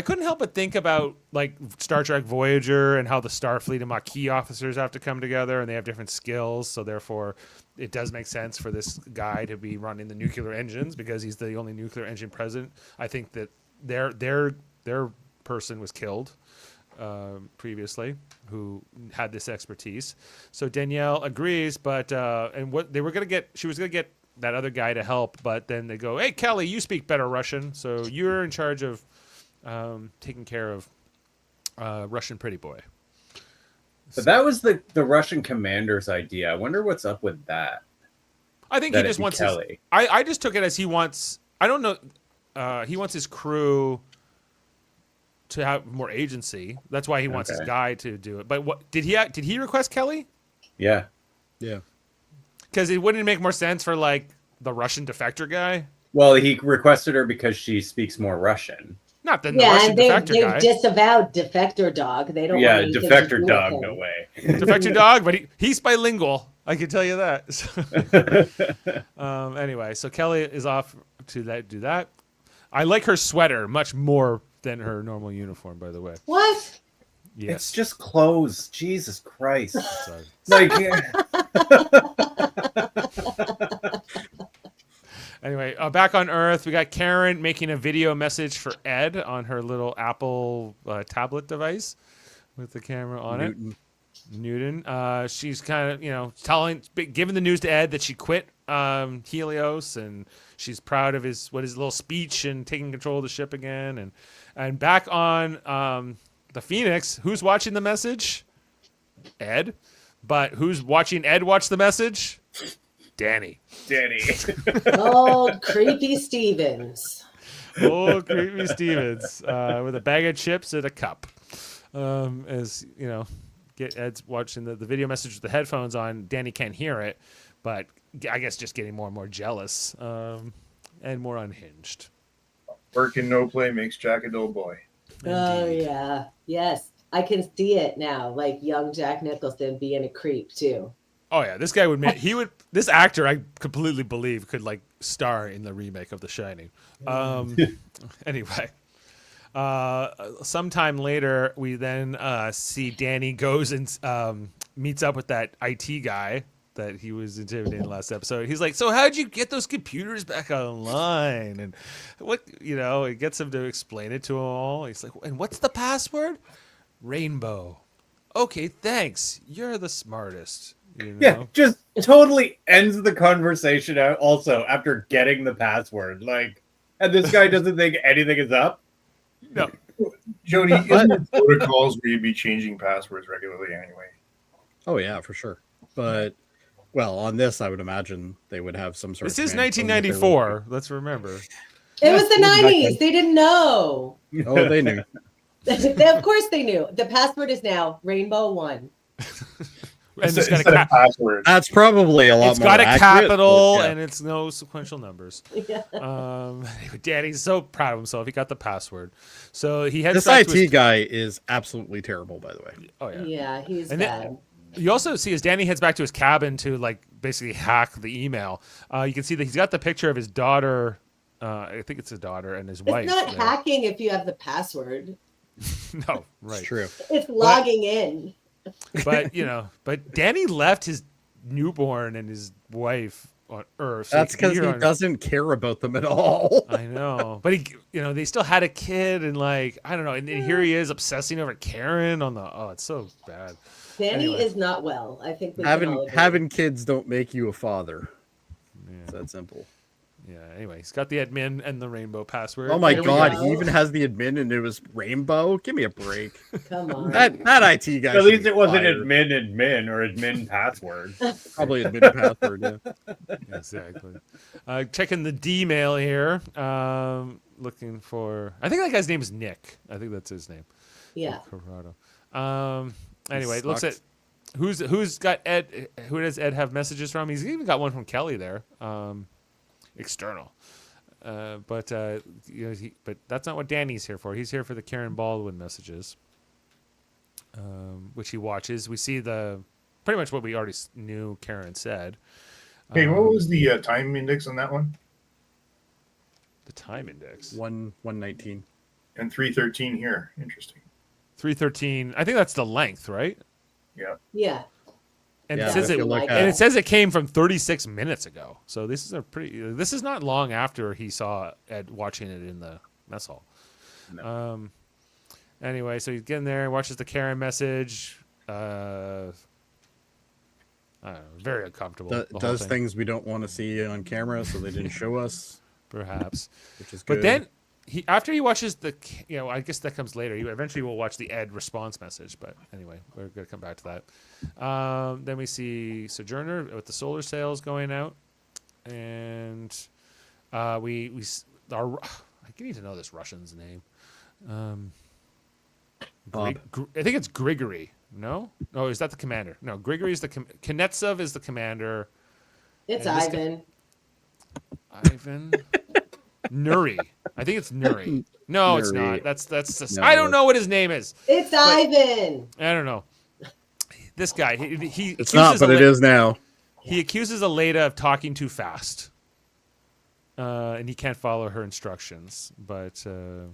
couldn't help but think about like Star Trek Voyager and how the Starfleet and Maquis officers have to come together and they have different skills, so therefore it does make sense for this guy to be running the nuclear engines because he's the only nuclear engine present. I think that their person was killed previously who had this expertise. So Danielle agrees, but and what they were going to get, she was going to get that other guy to help, but then they go, hey, Kelly, you speak better Russian, so you're in charge of taking care of Russian pretty boy. But that was the Russian commander's idea. I wonder what's up with that. I think he just wants Kelly. I just took it as he wants, I don't know, he wants his crew to have more agency. That's why he wants his guy to do it. But what did he request Kelly? Yeah. Because it wouldn't make more sense for like the Russian defector guy. Well, he requested her because she speaks more Russian. Not the Russian defector guy. They've disavowed defector dog. They don't. Yeah, want defector dog. No way. Defector dog, but he's bilingual. I can tell you that. Anyway, so Kelly is off to do that. I like her sweater much more than her normal uniform, by the way. What? Yes. It's just clothes. Jesus Christ. Sorry. Like, Anyway, back on Earth, we got Karen making a video message for Ed on her little Apple tablet device with the camera on Newton. She's kind of, giving the news to Ed that she quit Helios, and she's proud of his little speech and taking control of the ship again. And back on the Phoenix, who's watching the message? Ed. But who's watching Ed watch the message? Danny. Oh, creepy Stevens. Oh, creepy Stevens with a bag of chips and a cup. As you know, Ed's watching the video message with the headphones on. Danny can't hear it, but I guess just getting more and more jealous and more unhinged. Work and no play makes Jack a dull boy. Indeed. Oh yeah, yes, I can see it now. Like young Jack Nicholson being a creep too. Oh yeah, this guy this actor I completely believe could like star in the remake of The Shining. Anyway, sometime later we then see Danny goes and meets up with that IT guy that he was intimidating last episode. He's like, so how'd you get those computers back online? And it gets him to explain it to him all. He's like, and what's the password? Rainbow. Okay, thanks. You're the smartest. Yeah, just totally ends the conversation out also after getting the password. Like, and this guy doesn't think anything is up? No. Jody, isn't there protocols where you'd be changing passwords regularly anyway? Oh, yeah, for sure. But, well, on this, I would imagine they would have some sort This of... is 1994. Let's remember. It was the 90s. They didn't know. Oh, they knew. Of course they knew. The password is now Rainbow 1. And it's Instead of password. That's probably a lot more It's got a accurate, capital but, yeah. and it's no sequential numbers. Yeah. Danny's so proud of himself. He got the password. So he heads This back to IT his... guy is absolutely terrible, by the way. Oh, yeah. Yeah, he's And bad. You also see as Danny heads back to his cabin to like basically hack the email. You can see that he's got the picture of his daughter. I think it's his daughter and his wife. It's not there. hacking if you have the password. No, right. It's true. It's logging in. But Danny left his newborn and his wife on Earth. So That's because he doesn't care about them at all. I know, but they still had a kid, and like I don't know, and here he is obsessing over Karen on the. Oh, it's so bad. Danny is not well. I think we can all agree. Having kids don't make you a father. Yeah. It's that simple. Yeah. Anyway, he's got the admin and the rainbow password. Oh my There we god, go. he even has the admin and it was Rainbow. Give me a break. Come on. That IT guy. At should least be it wasn't fired. admin or admin password. Probably admin password. Yeah. Exactly. Checking the D mail here. Looking for. I think that guy's name is Nick. I think that's his name. Yeah. Corrado. Anyway, it looks at. Who's got Ed? Who does Ed have messages from? He's even got one from Kelly there, external. But but that's not what Danny's here for. He's here for the Karen Baldwin messages, which he watches. We see pretty much what we already knew Karen said. Hey, what was the time index on that one? The time index 119 and 313 here. Interesting. 313. I think that's the length, right? Yeah. Yeah. And Yeah, it says if you look and at- it says it came from 36 minutes ago. So this is not long after he saw Ed watching it in the mess hall. No. Anyway, so he's getting there, watches the Karen message. I don't know, very uncomfortable. the whole Does thing, things we don't want to see on camera, so they didn't show us, perhaps. which is good. But then after he watches I guess that comes later. He eventually will watch the Ed response message. But anyway, we're going to come back to that. Then we see Sojourner with the solar sails going out, and I need to know this Russian's name. Bob. I think it's Grigory. No, is that the commander? No, Grigory is Knetsov is the commander. It's And this Ivan. Ivan. Nuri. I think it's Nuri. No, it's Nuri. not. That's just, No, I don't know what his name is. It's Ivan. I don't know. This guy, he it's not, but it is now. He accuses Aleda of talking too fast. And he can't follow her instructions. But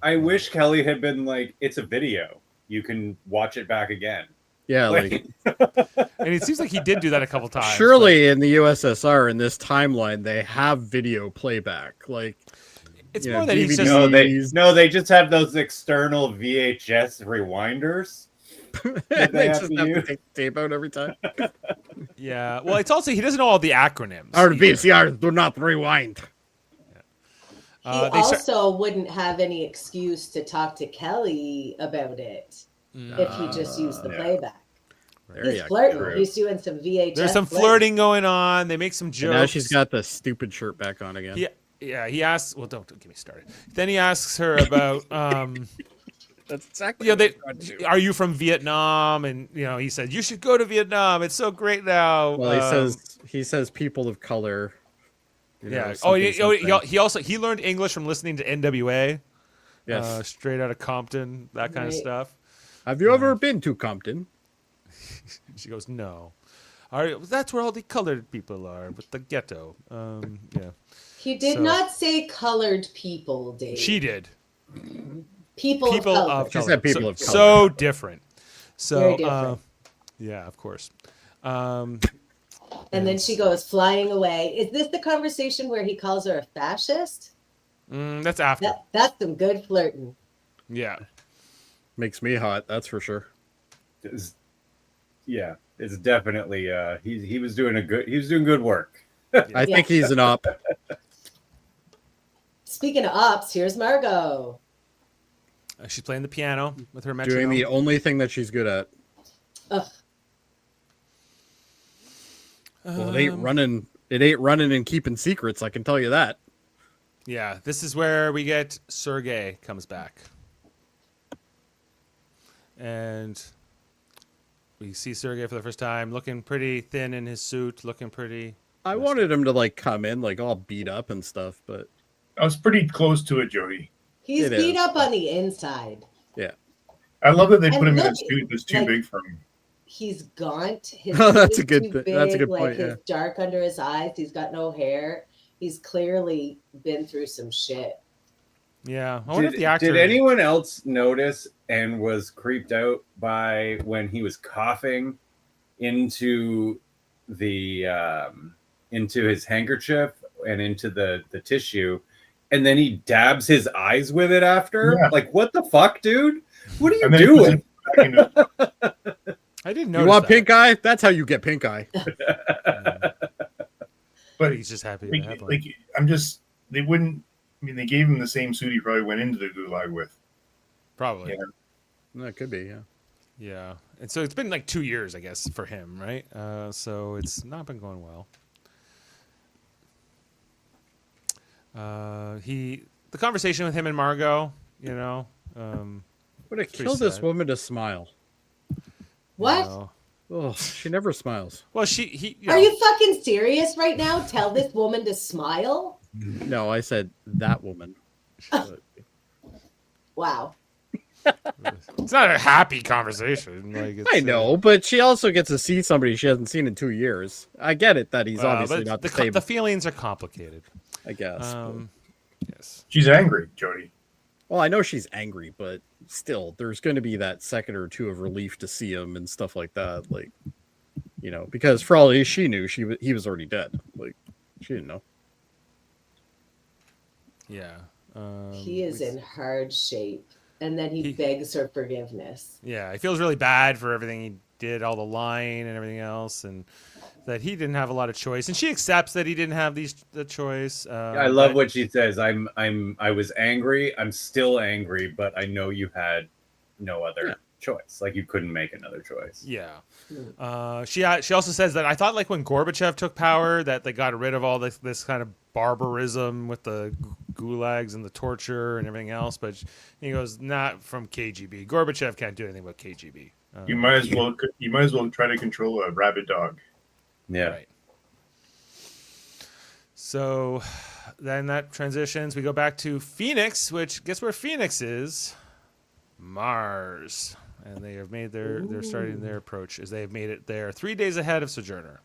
I wish Kelly had been like, it's a video. You can watch it back again. Yeah, like and it seems like he did do that a couple times. surely in the USSR in this timeline they have video playback. Like but it's you more know, that he's DVD. just They just have those external VHS rewinders. they they have just to have to use. take the tape out every time. yeah. Well, it's also he doesn't know all the acronyms. Our either. VCRs do not rewind. He They start- also wouldn't have any excuse to talk to Kelly about it if he just used the Yeah. playback. There He's you flirting. go. He's doing some VHS. There's some flirting going on. They make some And jokes. now she's got the stupid shirt back on again. Yeah, he asks. Well, don't get me started. Then he asks her about, That's exactly. you know, are you from Vietnam? And he said you should go to Vietnam. It's so great now. Well, he says people of color. you know, yeah. something. He learned English from listening to NWA. Yes. Straight out of Compton, that kind of Right. stuff. Have you ever been to Compton? She goes, no. That's where all the colored people are, with the ghetto. Yeah. He did So- not say colored people, Dave. She did. people People of color. of She color. said people so, of color. So different. So, Very different. yeah, of course. And then she goes flying away. Is this the conversation where he calls her a fascist? That's after. That's some good flirting. Yeah. Makes me hot, that's for sure. Yeah, it's definitely he was doing good work. I think he's an op. Speaking of ops, here's Margot. She's playing the piano with her metronome. Doing the only thing that she's good at. Ugh. Well, it ain't running. It ain't running and keeping secrets. I can tell you that. Yeah, this is where we get Sergey comes back. And we see Sergey for the first time, looking pretty thin in his suit, looking pretty... I wanted him to like come in like all beat up and stuff, but I was pretty close to it, Jody. He's It beat is. up on the inside. I love that they And put him in a look, suit that's too like- big for him. He's gaunt. His Oh, that's head a good is th- too that's a big, good point, His dark under his eyes. He's got no hair. He's clearly been through some shit. Yeah, I wonder if the actor... Did anyone else notice and was creeped out by when he was coughing into the into his handkerchief and into the tissue, and then he dabs his eyes with it after? Yeah. Like, what the fuck, dude? What are you And then he puts doing? it back into- I didn't know. you want pink eye? That's how you get pink eye. but He's just happy to have one. like I'm just they wouldn't. I mean, they gave him the same suit he probably went into the gulag with. Probably. Yeah. That could be, yeah. Yeah. And so it's been like 2 years, I guess, for him, right? So it's not been going well. The conversation with him and Margot, Would have Pretty killed this sad. woman to smile. What? Oh, she never smiles. Well, he. Are you fucking serious right now? Tell this woman to smile? No, I said that woman. But- Wow. It's not a happy conversation. Like it's, I know, but she also gets to see somebody she hasn't seen in 2 years. I get it that he's obviously but not the same. the feelings are complicated. I guess. Yes. She's angry, Jody. Well, I know she's angry, but still, there's going to be that second or two of relief to see him and stuff like that. Like, because for all she knew, he was already dead. Like, she didn't know. Yeah. He is in hard shape. And then he begs her forgiveness. Yeah, he feels really bad for everything he did, all the lying and everything else, and that he didn't have a lot of choice. And she accepts that he didn't have the choice. I love what she says. I was angry. I'm still angry, but I know you had no other choice. Like you couldn't make another choice. Yeah. She also says that I thought like when Gorbachev took power that they got rid of all this kind of barbarism with the gulags and the torture and everything else, but he goes, not from KGB. Gorbachev can't do anything but KGB. You might as well try to control a rabid dog. Yeah. Right. So then that transitions. We go back to Phoenix, which guess where Phoenix is? Mars. And they have made they're starting their approach as they have made it there 3 days ahead of Sojourner,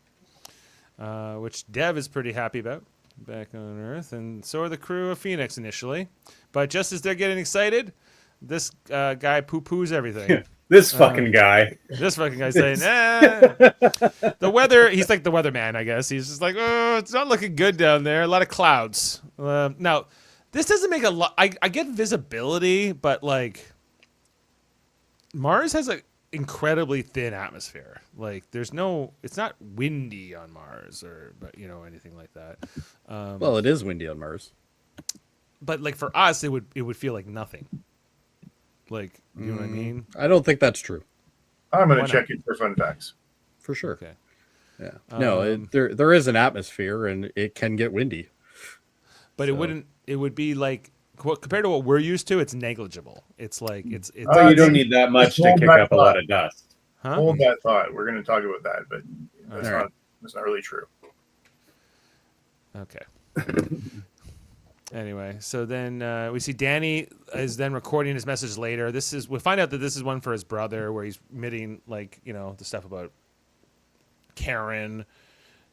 which Dev is pretty happy about back on Earth, and so are the crew of Phoenix initially. But just as they're getting excited, this guy poo-poos everything. This fucking guy. This fucking guy's saying, the weather, he's like the weatherman, I guess. He's just like, oh, it's not looking good down there. A lot of clouds. Now, this doesn't make a lot. I get visibility, but like, Mars has an incredibly thin atmosphere. Like, it's not windy on Mars but anything like that. Well, it is windy on Mars. But like for us, it would feel like nothing. Like, you know what I mean? I don't think that's true. I'm going Why to check it for fun facts. For sure. Okay. Yeah. No, there is an atmosphere and it can get windy. But it would be like, compared to what we're used to, it's negligible. It's like, it's Oh, you don't need that much to kick up a lot of dust. huh? Hold that thought. We're going to talk about that, but that's All right. that's not really true. Okay. Anyway, so then we see Danny is then recording his message later. We find out that this is one for his brother, where he's admitting the stuff about Karen,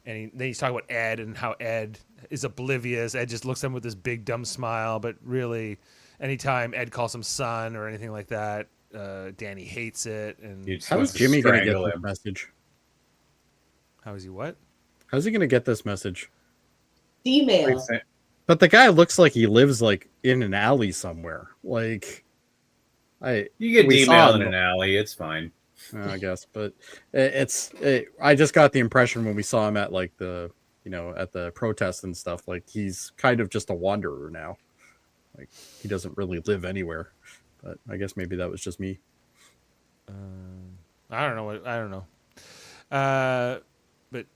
and then he's talking about Ed and how Ed is oblivious. Ed just looks at him with this big dumb smile, but really, anytime Ed calls him son or anything like that, Danny hates it. And How is Jimmy going to get this message? how is he what? How's he going to get this message? Female. But the guy looks like he lives like in an alley somewhere. Like, You get we saw email in him- an alley. It's fine. I guess, but I just got the impression when we saw him at like the at the protests and stuff, like he's kind of just a wanderer now. Like he doesn't really live anywhere. But I guess maybe that was just me. I don't know. But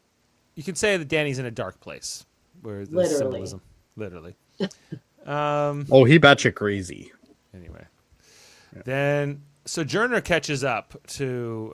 you could say that Danny's in a dark place where the Literally. symbolism, literally. Oh, he batshit crazy. Anyway, then Sojourner catches up to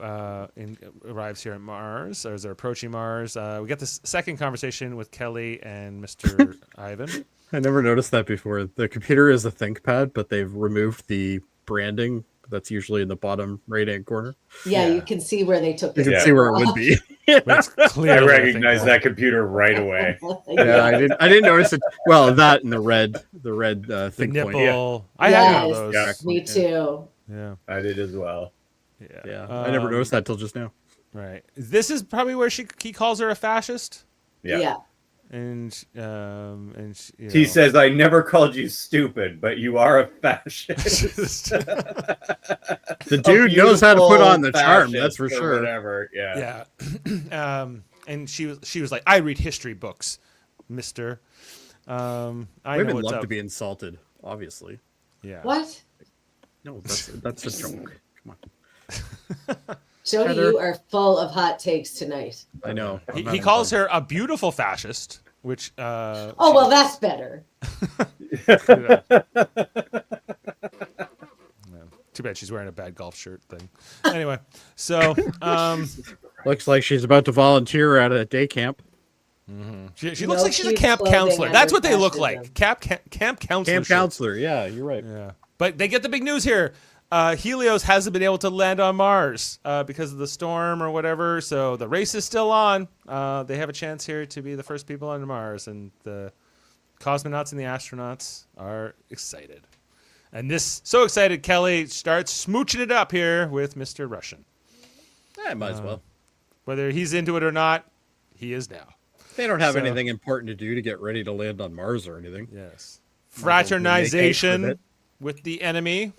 arrives here at Mars, or as they're approaching Mars. We get this second conversation with Kelly and Mr. Ivan. I never noticed that before. The computer is a ThinkPad, but they've removed the branding that's usually in the bottom right-hand corner. Yeah, Yeah. you can see where they took You the can see where it would be. But it's I clearly a recognize thing. that computer right away. Yeah, I didn't notice it. Well, that and the red The think nipple. point. I had one of Yes, those. me too. Yeah. I did as well. Yeah, I never noticed that till just now. Right. This is probably where he calls her a fascist. Yeah. And He says, "I never called you stupid, but you are a fascist." The dude knows how to put on the charm, that's for sure. Whatever. Yeah. Yeah. And she was like, I read history books, mister. I know Women what's love up. to be insulted, obviously. Yeah. What? No, that's a joke. Come on. Jody, Heather? you are full of hot takes tonight. I know. He calls her a beautiful fascist, which Oh, well, that's better. too bad she's wearing a bad golf shirt thing. Anyway, so Looks like she's about to volunteer at a day camp. She looks No like she's a cute camp clothing counselor. That's what they look fascism. like. Camp counselor. Camp shirts. counselor. Yeah, you're right. Yeah. But they get the big news here. Helios hasn't been able to land on Mars because of the storm or whatever. So the race is still on. They have a chance here to be the first people on Mars. And the cosmonauts and the astronauts are excited. And so excited, Kelly starts smooching it up here with Mr. Russian. I might as well. Whether he's into it or not, he is now. They don't have So- anything important to do to get ready to land on Mars or anything. Yes. Might as well make haste with Fraternization it. with the enemy.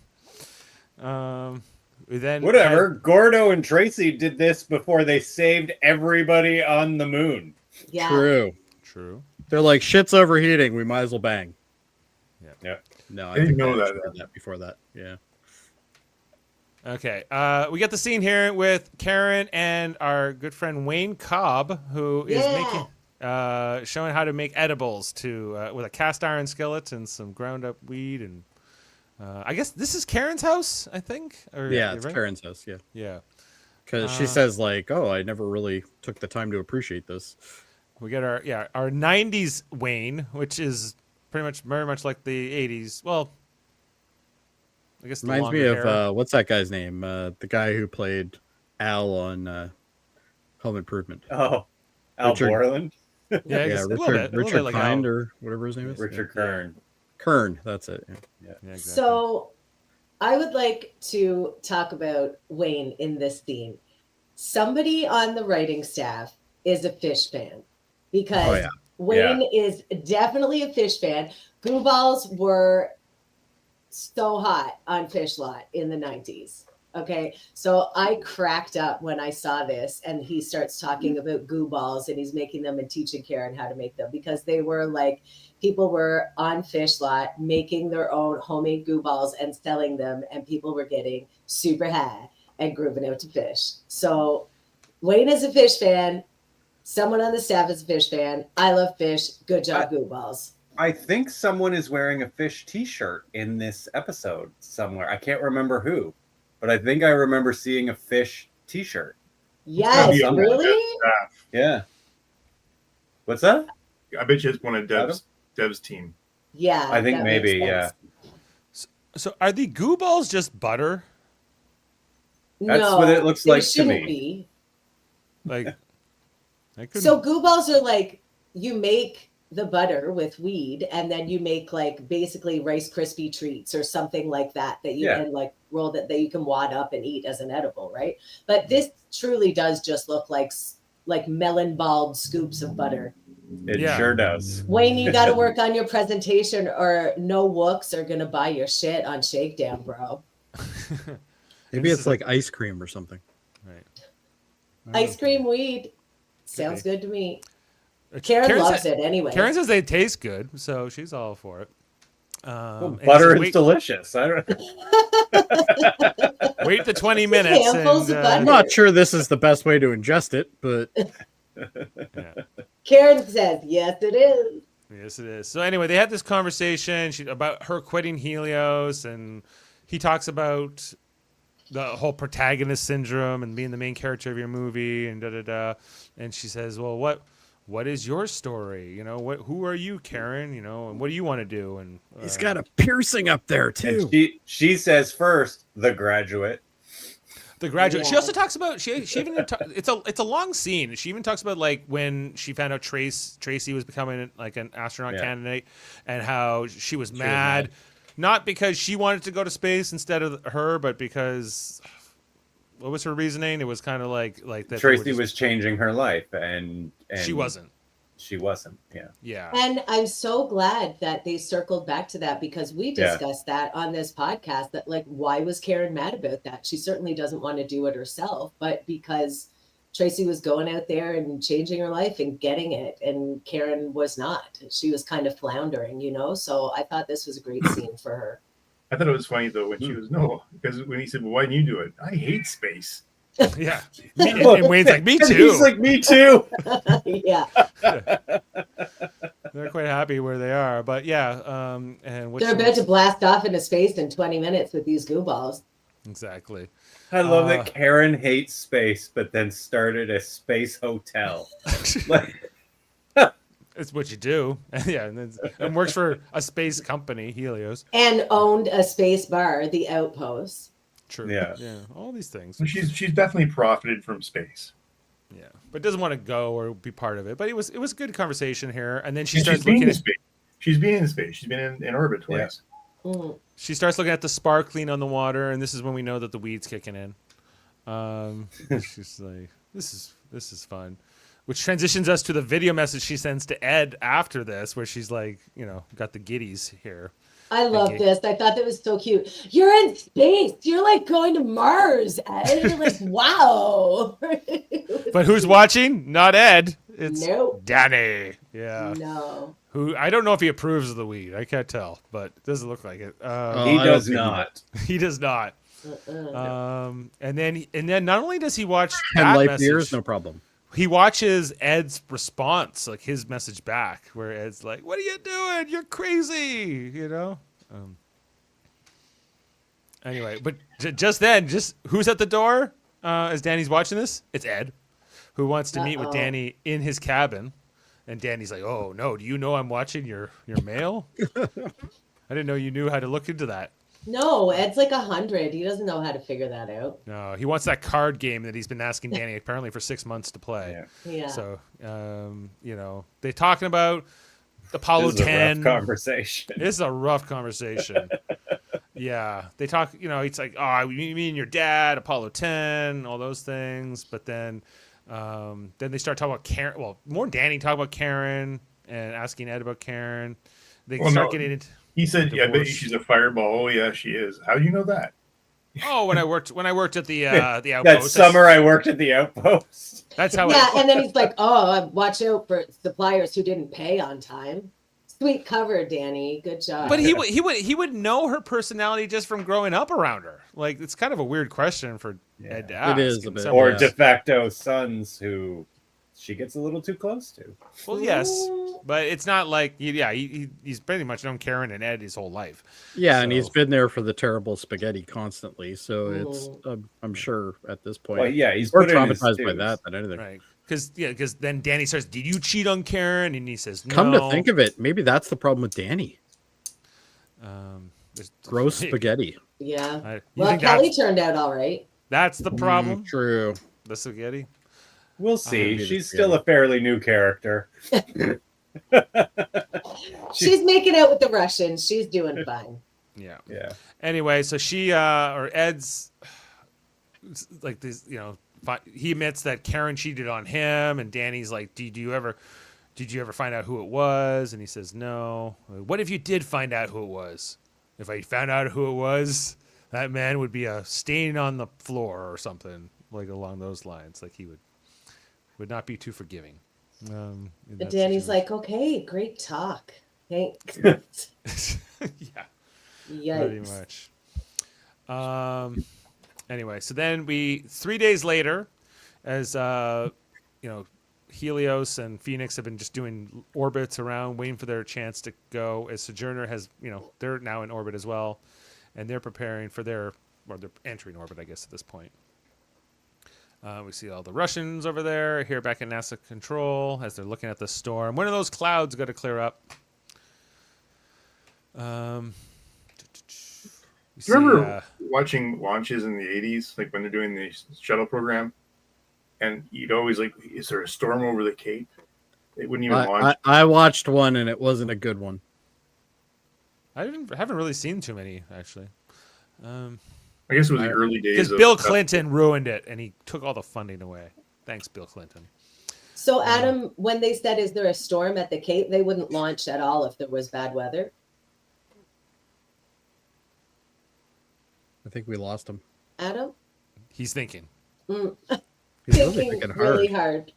Then Whatever. Gordo and Tracy did this before they saved everybody on the moon. Yeah. True. True. They're like, shit's overheating. We might as well bang. Yeah. No, I didn't know I that, actually heard that before that. Yeah. Okay. We get the scene here with Karen and our good friend Wayne Cobb, who is making showing how to make edibles with a cast iron skillet and some ground up weed and I guess this is Karen's house, I think. Or, Yeah, it's right? Karen's house. Yeah. Yeah. Because she says, like, oh, I never really took the time to appreciate this. We get our 90s Wayne, which is pretty much very much like the 80s. Well, I guess the Reminds me longer hair. of, what's that guy's name? The guy who played Al on Home Improvement. Oh, Al Richard- Borland? Yeah, I Yeah, guess a little bit Richard like Kind Al. or whatever his name is. Richard Kern. Kern, that's it. Yeah. Yeah, exactly. So I would like to talk about Wayne in this scene. Somebody on the writing staff is a fish fan because Oh, yeah. Wayne is definitely a fish fan. Goo balls were so hot on Fish Lot in the 90s. Okay. So I cracked up when I saw this and he starts talking about goo balls and he's making them and teaching Karen how to make them because they were like people were on Fish Lot making their own homemade goo balls and selling them and people were getting super high and grooving out to fish. So Wayne is a fish fan. Someone on the staff is a fish fan. I love fish. Good job, goo balls. I think someone is wearing a fish t-shirt in this episode somewhere. I can't remember who, but I think I remember seeing a fish t-shirt. Yes, Yeah. really? Yeah. What's that? I bet you it's one of Dev's team. Yeah. I think that maybe, makes yeah. sense. So are the goo balls just butter? That's what it looks they like to shouldn't me. be. Like, I couldn't. So goo balls are like you make the butter with weed and then you make like basically Rice Krispie treats or something like that you Yeah. can like roll that you can wad up and eat as an edible, right? But this truly does just look like melon balled scoops of butter. It Yeah. sure does. Wayne, you got to work on your presentation or no wooks are going to buy your shit on Shakedown, bro. Maybe This it's is like ice cream or something. Right. Ice cream weed. Sounds Okay. good to me. Karen loves it anyway. Karen says they taste good, so she's all for it. Well, and butter so is delicious. I don't wait the 20 minutes. Handfuls of And, butter. I'm not sure this is the best way to ingest it, but yeah. Karen says, yes, it is. Yes, it is. So anyway, they had this conversation about her quitting Helios, and he talks about the whole protagonist syndrome and being the main character of your movie, and da da da. And she says, "Well, what is your story? You know, who are you, Karen? You know, and what do you want to do?" And he's got a piercing up there too. And she says first, The Graduate. The Graduate. She Yeah. also talks about she even it's a long scene. She even talks about like when she found out Tracy was becoming like an astronaut candidate, and how she was mad, not because she wanted to go to space instead of her, but because what was her reasoning? It was kind of like that Tracy was changing her life, and she wasn't. She wasn't. Yeah. Yeah. And I'm so glad that they circled back to that because we discussed that on this podcast that like, why was Karen mad about that? She certainly doesn't want to do it herself, but because Tracy was going out there and changing her life and getting it. And Karen was not. She was kind of floundering, you know? So I thought this was a great scene for her. I thought it was funny though when she was because when he said, "Well, why didn't you do it?" I hate space. Yeah. And Wayne's like, me And too. he's like, me too. Yeah. They're quite happy where they are, but yeah. And which They're about to blast off into space in 20 minutes with these goo balls. Exactly. I love that Karen hates space, but then started a space hotel. Like, it's what you do. Yeah, and works for a space company, Helios. And owned a space bar, the Outpost. True. Yeah. All these things. She's definitely profited from space. Yeah, but doesn't want to go or be part of it. But it was a good conversation here, and then She's been in space. She's been in space. She's been in orbit twice. Yeah. Mm. She starts looking at the sparkling on the water, and this is when we know that the weed's kicking in. She's like, "This is fun," which transitions us to the video message she sends to Ed after this, where she's like, got the giddies here. I love this. I thought that was so cute. You're in space. You're like going to Mars, Ed. You're like, wow. But who's watching? Not Ed. It's Nope. Danny. Yeah. No. Who I don't know if he approves of the weed. I can't tell, but it doesn't look like it. he does not. He does not. And then not only does he watch 10 that light message, beers, no problem. he watches Ed's response, like his message back, where Ed's like, "What are you doing? You're crazy," Anyway, but just then, who's at the door as Danny's watching this? It's Ed, who wants to meet with Danny in his cabin. And Danny's like, "Oh no, do you know I'm watching your mail? I didn't know you knew how to look into that." No, Ed's like 100. He doesn't know how to figure that out. No, he wants that card game that he's been asking Danny apparently for 6 months to play. Yeah. So, they're talking about Apollo 10. A rough conversation. This is a rough conversation. Yeah, they talk. It's like, "Oh, me and your dad, Apollo 10, all those things." But then they start talking about Karen. Well, more Danny talk about Karen and asking Ed about Karen. They start getting into. He said, divorce. "Yeah, I bet you she's a fireball." Oh yeah, she is. How do you know that? Oh, when I worked at the outpost. That summer I worked at the Outpost. That's how. Yeah, and then he's like, "Oh, watch out for suppliers who didn't pay on time." Sweet cover, Danny. Good job. But he would know her personality just from growing up around her. Like, it's kind of a weird question for Ed to ask. It is a bit. Or Yeah. de facto sons who she gets a little too close to. Well, yes, but it's not like he's pretty much known Karen and Ed his whole life. Yeah, So- and he's been there for the terrible spaghetti constantly. So it's, I'm sure at this point, Well, yeah, he's more put in his traumatized by dues. that than anything. Right. Because then Danny starts, "Did you cheat on Karen?" And he says, "No." Come to think of it, maybe that's the problem with Danny. There's Gross spaghetti. Yeah. You Well, think Kelly turned out all right. that's the problem? True. The spaghetti? We'll see. maybe She's the still a fairly new character. She's making out with the Russians. She's doing fine. Yeah. Yeah. Anyway, so she or Ed's like this, he admits that Karen cheated on him, and Danny's like, did you ever find out who it was? And he says, "No." "What if you did find out who it was? If I found out who it was, that man would be a stain on the floor or something, like along those lines. Like he would not be too forgiving." But Danny's like, "Okay, great talk. Thanks." yeah. Yikes. Pretty much. Anyway, so then 3 days later, as Helios and Phoenix have been just doing orbits around, waiting for their chance to go. As Sojourner has, they're now in orbit as well, and they're preparing for they're entering orbit, I guess, at this point. We see all the Russians over there here back in NASA control as they're looking at the storm. When are those clouds going to clear up? Do you remember watching launches in the 80s, like when they're doing the shuttle program? And you'd always like, is there a storm over the Cape? They wouldn't even launch. I watched one and it wasn't a good one. I haven't really seen too many, actually. I guess it was the early days. Because Bill Clinton ruined it, and he took all the funding away. Thanks, Bill Clinton. So, Adam, when they said, "Is there a storm at the Cape?" they wouldn't launch at all if there was bad weather. I think we lost him. Adam? He's thinking. He's Thinking really hard.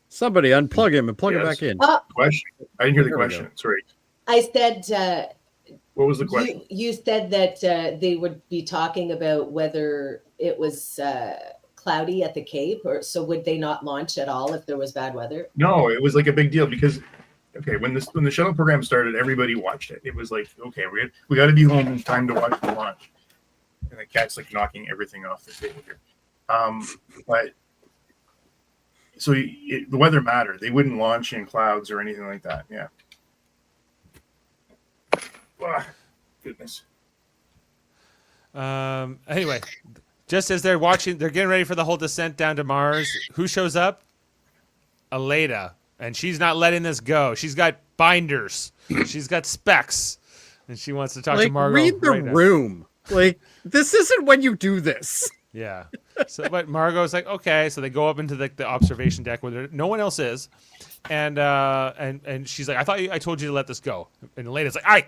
Somebody unplug him and plug him back in. Question. I didn't hear the There we question. Sorry. I said, What was the question? you said that they would be talking about whether it was cloudy at the Cape, or so would they not launch at all if there was bad weather? No, it was like a big deal because, okay, when the shuttle program started, everybody watched it. It was like, okay, we got to be home in time to watch the launch. and the cat's like knocking everything off the table here. But so the weather mattered. They wouldn't launch in clouds or anything like that. Yeah. Goodness. Anyway, just as they're getting ready for the whole descent down to Mars. Who shows up? Aleda, and she's not letting this go. She's got binders. She's got specs, and she wants to talk to Margot. Read the room. Like, this isn't when you do this. Yeah. So, but Margot's like, okay. So they go up into the observation deck where no one else is, and she's like, I told you to let this go. And Aleda's like, I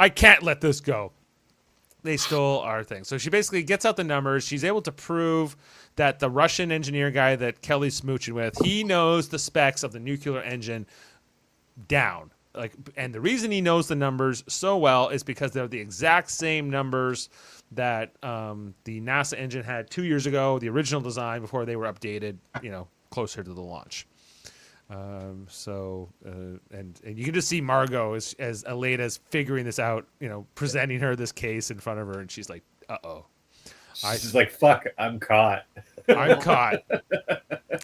can't let this go. They stole our thing. So she basically gets out the numbers. She's able to prove that the Russian engineer guy that Kelly's smooching with, he knows the specs of the nuclear engine down. And the reason he knows the numbers so well is because they're the exact same numbers that the NASA engine had 2 years ago, the original design before they were updated, closer to the launch. And you can just see Margot as Aleda's figuring this out, presenting her this case in front of her, and she's like, uh-oh. She's like, fuck, I'm caught. I'm caught.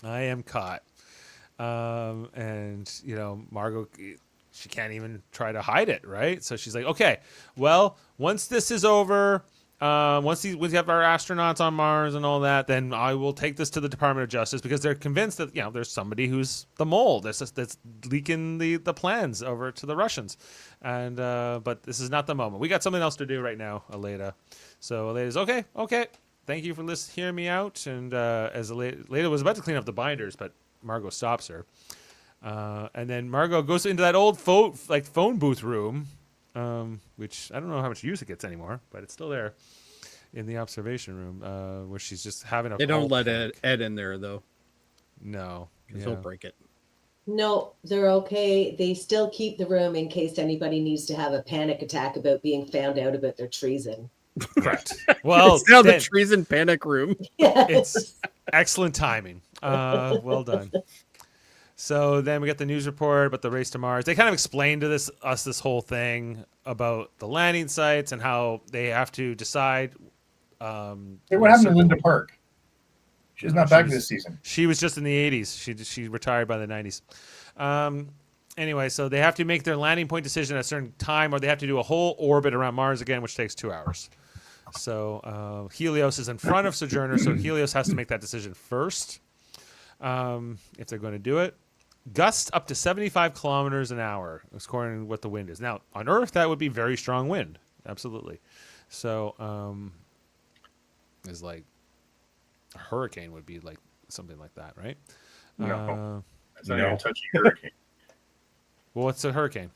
I am caught. Margot, she can't even try to hide it, right? So she's like, okay, well, once this is over, once we have our astronauts on Mars and all that, then I will take this to the Department of Justice, because they're convinced that there's somebody who's the mole that's leaking the plans over to the Russians, and but this is not the moment. We got something else to do right now, Aleda. So Aleda's okay. Thank you for hearing me out. And as Aleda was about to clean up the binders, but Margot stops her, and then Margot goes into that old phone booth room. Which I don't know how much use it gets anymore, but it's still there in the observation room, where she's just having a. They don't let Ed in there though. No, he'll break it. No, they're okay. They still keep the room in case anybody needs to have a panic attack about being found out about their treason. Correct. Well, it's now the treason panic room. Yes. It's excellent timing. Well done. So then we get the news report about the race to Mars. They kind of explain to us this whole thing about the landing sites and how they have to decide. Hey, what happened to Linda Park? She's not back this season. She was just in the 80s. She retired by the 90s. Anyway, so they have to make their landing point decision at a certain time, or they have to do a whole orbit around Mars again, which takes 2 hours. So Helios is in front of Sojourner, so Helios has to make that decision first if they're going to do it. Gusts up to 75 kilometers an hour, according to what the wind is. Now, on Earth, that would be very strong wind. Absolutely. So, is like a hurricane would be like something like that, right? No. That's not even a touchy hurricane. Well, what's a hurricane?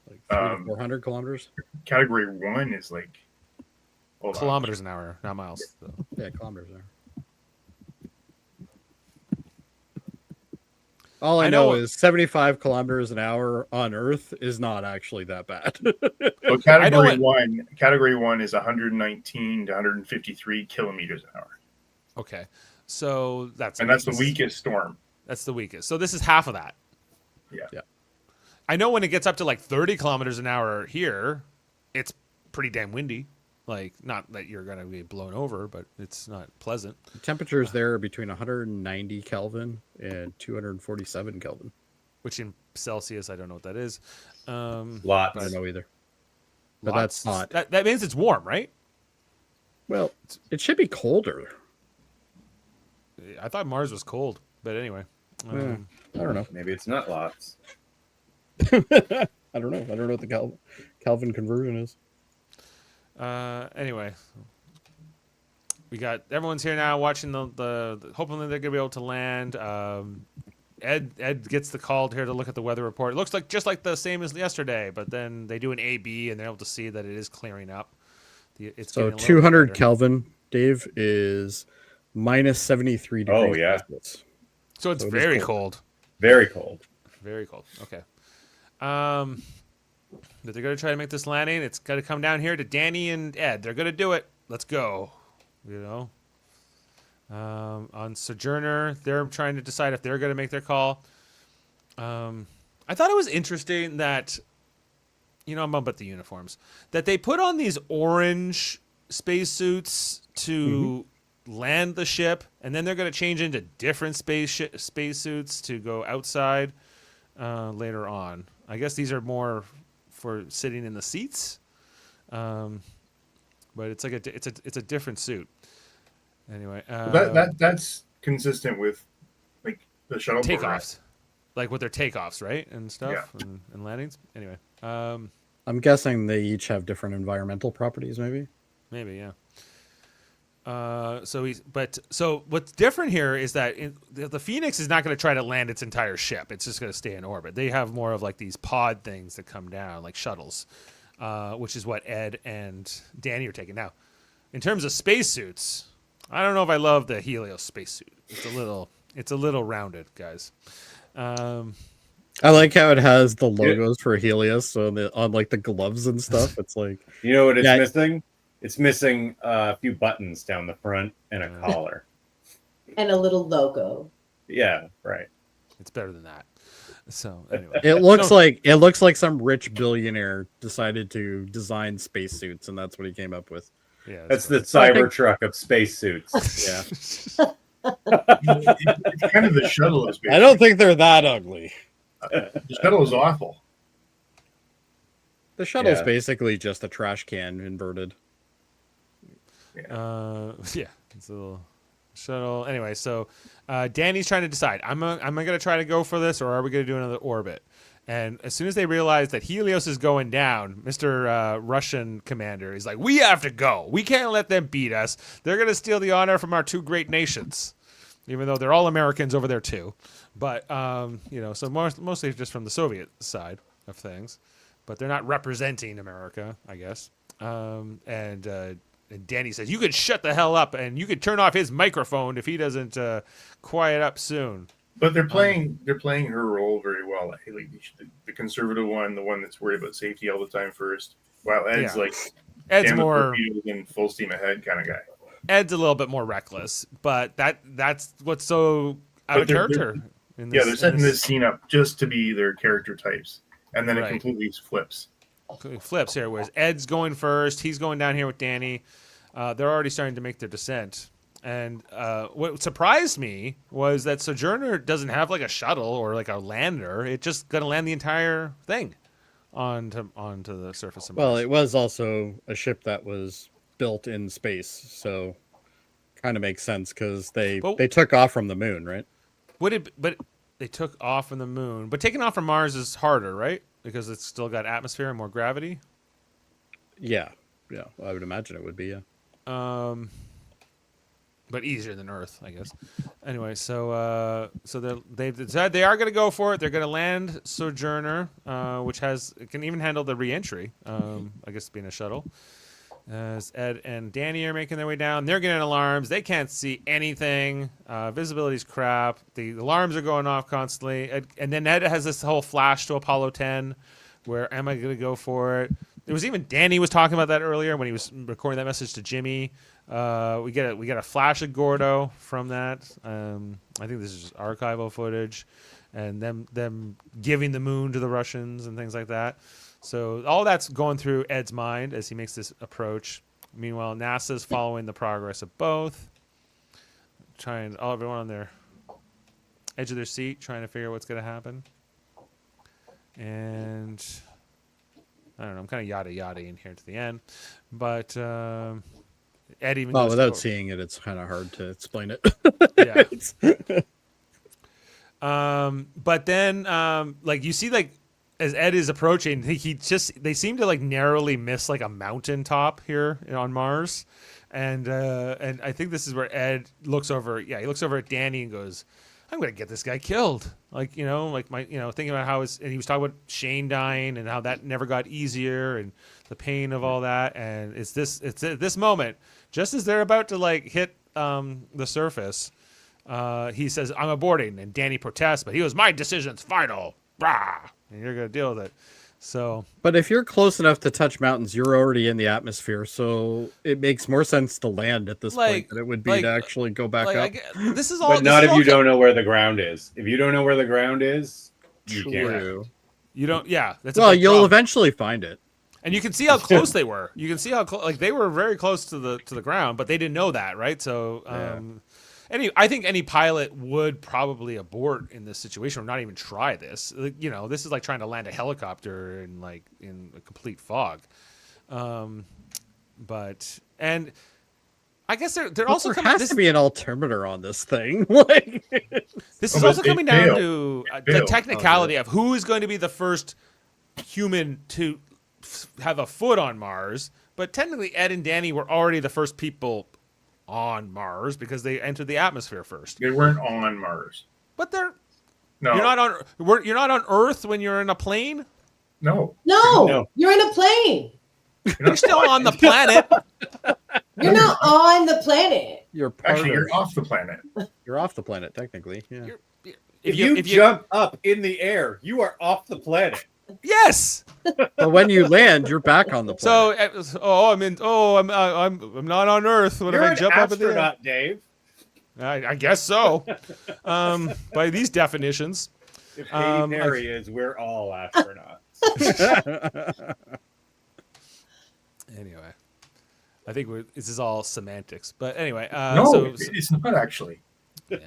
Like 300 to 400 kilometers? Category 1 is like... Kilometers an hour, not miles. So. Yeah, kilometers an hour. All I know is 75 kilometers an hour on Earth is not actually that bad. So category one is 119 to 153 kilometers an hour. Okay. So that's the weakest storm. That's the weakest. So this is half of that. Yeah. I know when it gets up to like 30 kilometers an hour here, it's pretty damn windy. Like, not that you're going to be blown over, but it's not pleasant. The temperatures there are between 190 Kelvin and 247 Kelvin. Which in Celsius, I don't know what that is. Lots. I don't know either. But lots. That's hot. That means it's warm, right? Well, it should be colder. I thought Mars was cold, but anyway. I don't know. Maybe it's not lots. I don't know. I don't know what the Kelvin conversion is. Anyway, we got everyone's here now watching the hopefully they're gonna be able to land. Ed gets the call here to look at the weather report. It looks like just like the same as yesterday, but then they do an A/B and they're able to see that it is clearing up. It's so 200 Kelvin, Dave, is minus 73 degrees. Oh yeah. So it's very cold. Very cold. Very cold. Okay. But they're going to try to make this landing. It's got to come down here to Danny and Ed. They're going to do it. Let's go. On Sojourner, they're trying to decide if they're going to make their call. I thought it was interesting that, I'm about the uniforms, that they put on these orange spacesuits to land the ship, and then they're going to change into different spacesuits to go outside later on. I guess these are more for sitting in the seats, but it's like it's a different suit. Anyway, that's consistent with like the shuttle takeoffs, program. like with their takeoffs, right, and stuff, and landings. Anyway, I'm guessing they each have different environmental properties, maybe. maybe, yeah. So what's different here is that the Phoenix is not going to try to land its entire ship. It's just going to stay in orbit. They have more of like these pod things that come down, like shuttles, which is what Ed and Danny are taking. Now, in terms of spacesuits, I don't know if I love the Helios spacesuit. It's a little rounded, guys. I like how it has the logos for Helios on like the gloves and stuff. It's like, You know what it's missing? It's missing a few buttons down the front and a collar. And a little logo. Yeah, right. It's better than that. So anyway, it looks like some rich billionaire decided to design spacesuits, and that's what he came up with. yeah, That's the Cybertruck of spacesuits. Yeah, It's kind of the shuttle of space. I don't think they're that ugly. The shuttle is awful. The shuttle's Yeah. basically just a trash can inverted. yeah, it's a little shuttle. Anyway, so Danny's trying to decide: am I going to try to go for this, or are we going to do another orbit? And as soon as they realize that Helios is going down, Mr. Russian commander is like, "We have to go. We can't let them beat us. They're going to steal the honor from our two great nations, even though they're all Americans over there too." But so mostly just from the Soviet side of things, but they're not representing America, I guess. And Danny says, "You could shut the hell up, and you could turn off his microphone if he doesn't quiet up soon." But they're playing her role very well. Like the conservative one, the one that's worried about safety all the time first. While Ed's Ed's more than full steam ahead kind of guy. Ed's a little bit more reckless, but that's what's so out of character. They're setting this scene up just to be their character types, and then it completely flips. Flips here, whereas Ed's going first. He's going down here with Danny. They're already starting to make their descent. And what surprised me was that Sojourner doesn't have like a shuttle or like a lander. It's just going to land the entire thing onto the surface of Mars. Well, it was also a ship that was built in space, so kind of makes sense because they took off from the moon, right? But they took off from the moon. But taking off from Mars is harder, right? Because it's still got atmosphere and more gravity. Yeah, I would imagine it would be. Yeah. But easier than Earth, I guess. Anyway, so they've decided they are going to go for it. They're going to land Sojourner, which can even handle the re-entry. I guess being a shuttle. As Ed and Danny are making their way down, they're getting alarms. They can't see anything. Visibility's crap. The alarms are going off constantly. And then Ed has this whole flash to Apollo 10, where am I going to go for it? There was even Danny was talking about that earlier when he was recording that message to Jimmy. We get a flash of Gordo from that. I think this is just archival footage, and them giving the moon to the Russians and things like that. So all that's going through Ed's mind as he makes this approach. Meanwhile, NASA's following the progress of both, everyone on their edge of their seat, trying to figure out what's going to happen. And I don't know. I'm kind of yada in here to the end, but Ed even. Well, without seeing it, it's kind of hard to explain it. Yeah. But then, like you see, like as Ed is approaching, they seem to like narrowly miss like a mountaintop here on Mars, and I think this is where Ed looks over. Yeah, he looks over at Danny and goes, "I'm gonna get this guy killed." Like thinking about how and he was talking about Shane dying and how that never got easier and the pain of all that. And it's at this moment, just as they're about to like hit the surface, he says, "I'm aborting," and Danny protests, but he goes, "My decision's final." Rah! And you're gonna deal with it. So, but if you're close enough to touch mountains, you're already in the atmosphere, so it makes more sense to land at this point than it would be to actually go back up. This is all. But not if you don't know where the ground is. If you don't know where the ground is, you can't. You don't. Yeah. Well, you'll eventually find it. And you can see how close they were. You can see how they were very close to the ground, but they didn't know that, right? So, I think any pilot would probably abort in this situation or not even try this. You know, this is like trying to land a helicopter in a complete fog. But I guess they're also there coming. has to be an altimeter on this thing. Like, This is also coming down failed. to the Failed. technicality of who is going to be the first human to have a foot on Mars. But technically, Ed and Danny were already the first people on Mars because they entered the atmosphere first. They weren't on Mars. But No. you're not on Earth when you're in a plane. No. No, you're in a plane. You're still on the planet. You're not on the planet. you're part Actually, of, you're off the planet. you're off the planet technically. Yeah. If you jump up in the air, you are off the planet. Yes. But when you land, you're back on the planet. So I'm not on Earth when You're I an jump up in the air. astronaut, Dave. I guess so. By these definitions. If Dave Harry is, we're all astronauts. Anyway, I think this is all semantics. But anyway, No, it's not actually. yeah.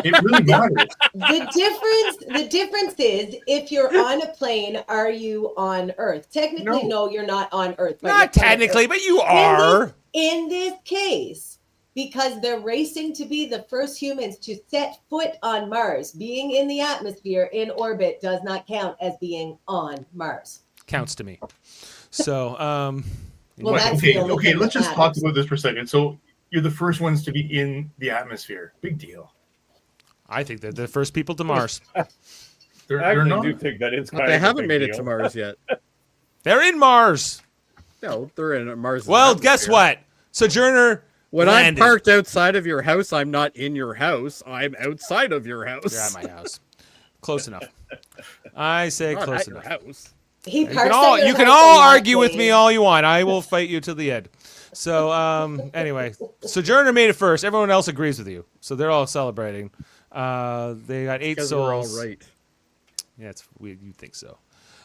It really matters. The difference is if you're on a plane, are you on Earth? Technically, no, you're not on Earth. But Not you're on technically, Earth. but you are. In this case, because they're racing to be the first humans to set foot on Mars, being in the atmosphere in orbit does not count as being on Mars. Counts to me. So, Well, that's the only Okay. thing Let's that just talk matters. about this for a second. So you're the first ones to be in the atmosphere. Big deal. I think they're the first people to Mars. They're I actually not. do think that is But kind they of a haven't big made it deal. to Mars yet. They're in Mars. No, they're in Mars. Well, guess what? Sojourner When landed. I'm parked outside of your house, I'm not in your house. I'm outside of your house. You're at my house. Close enough. I say Not close at your enough. house. He You parks can at all, your you can house all and not argue with me plane. all you want. I will fight you to the end. So anyway, Sojourner made it first. Everyone else agrees with you. So they're all celebrating. They got 8 Because we're all souls. right. Yeah, it's weird. You think so.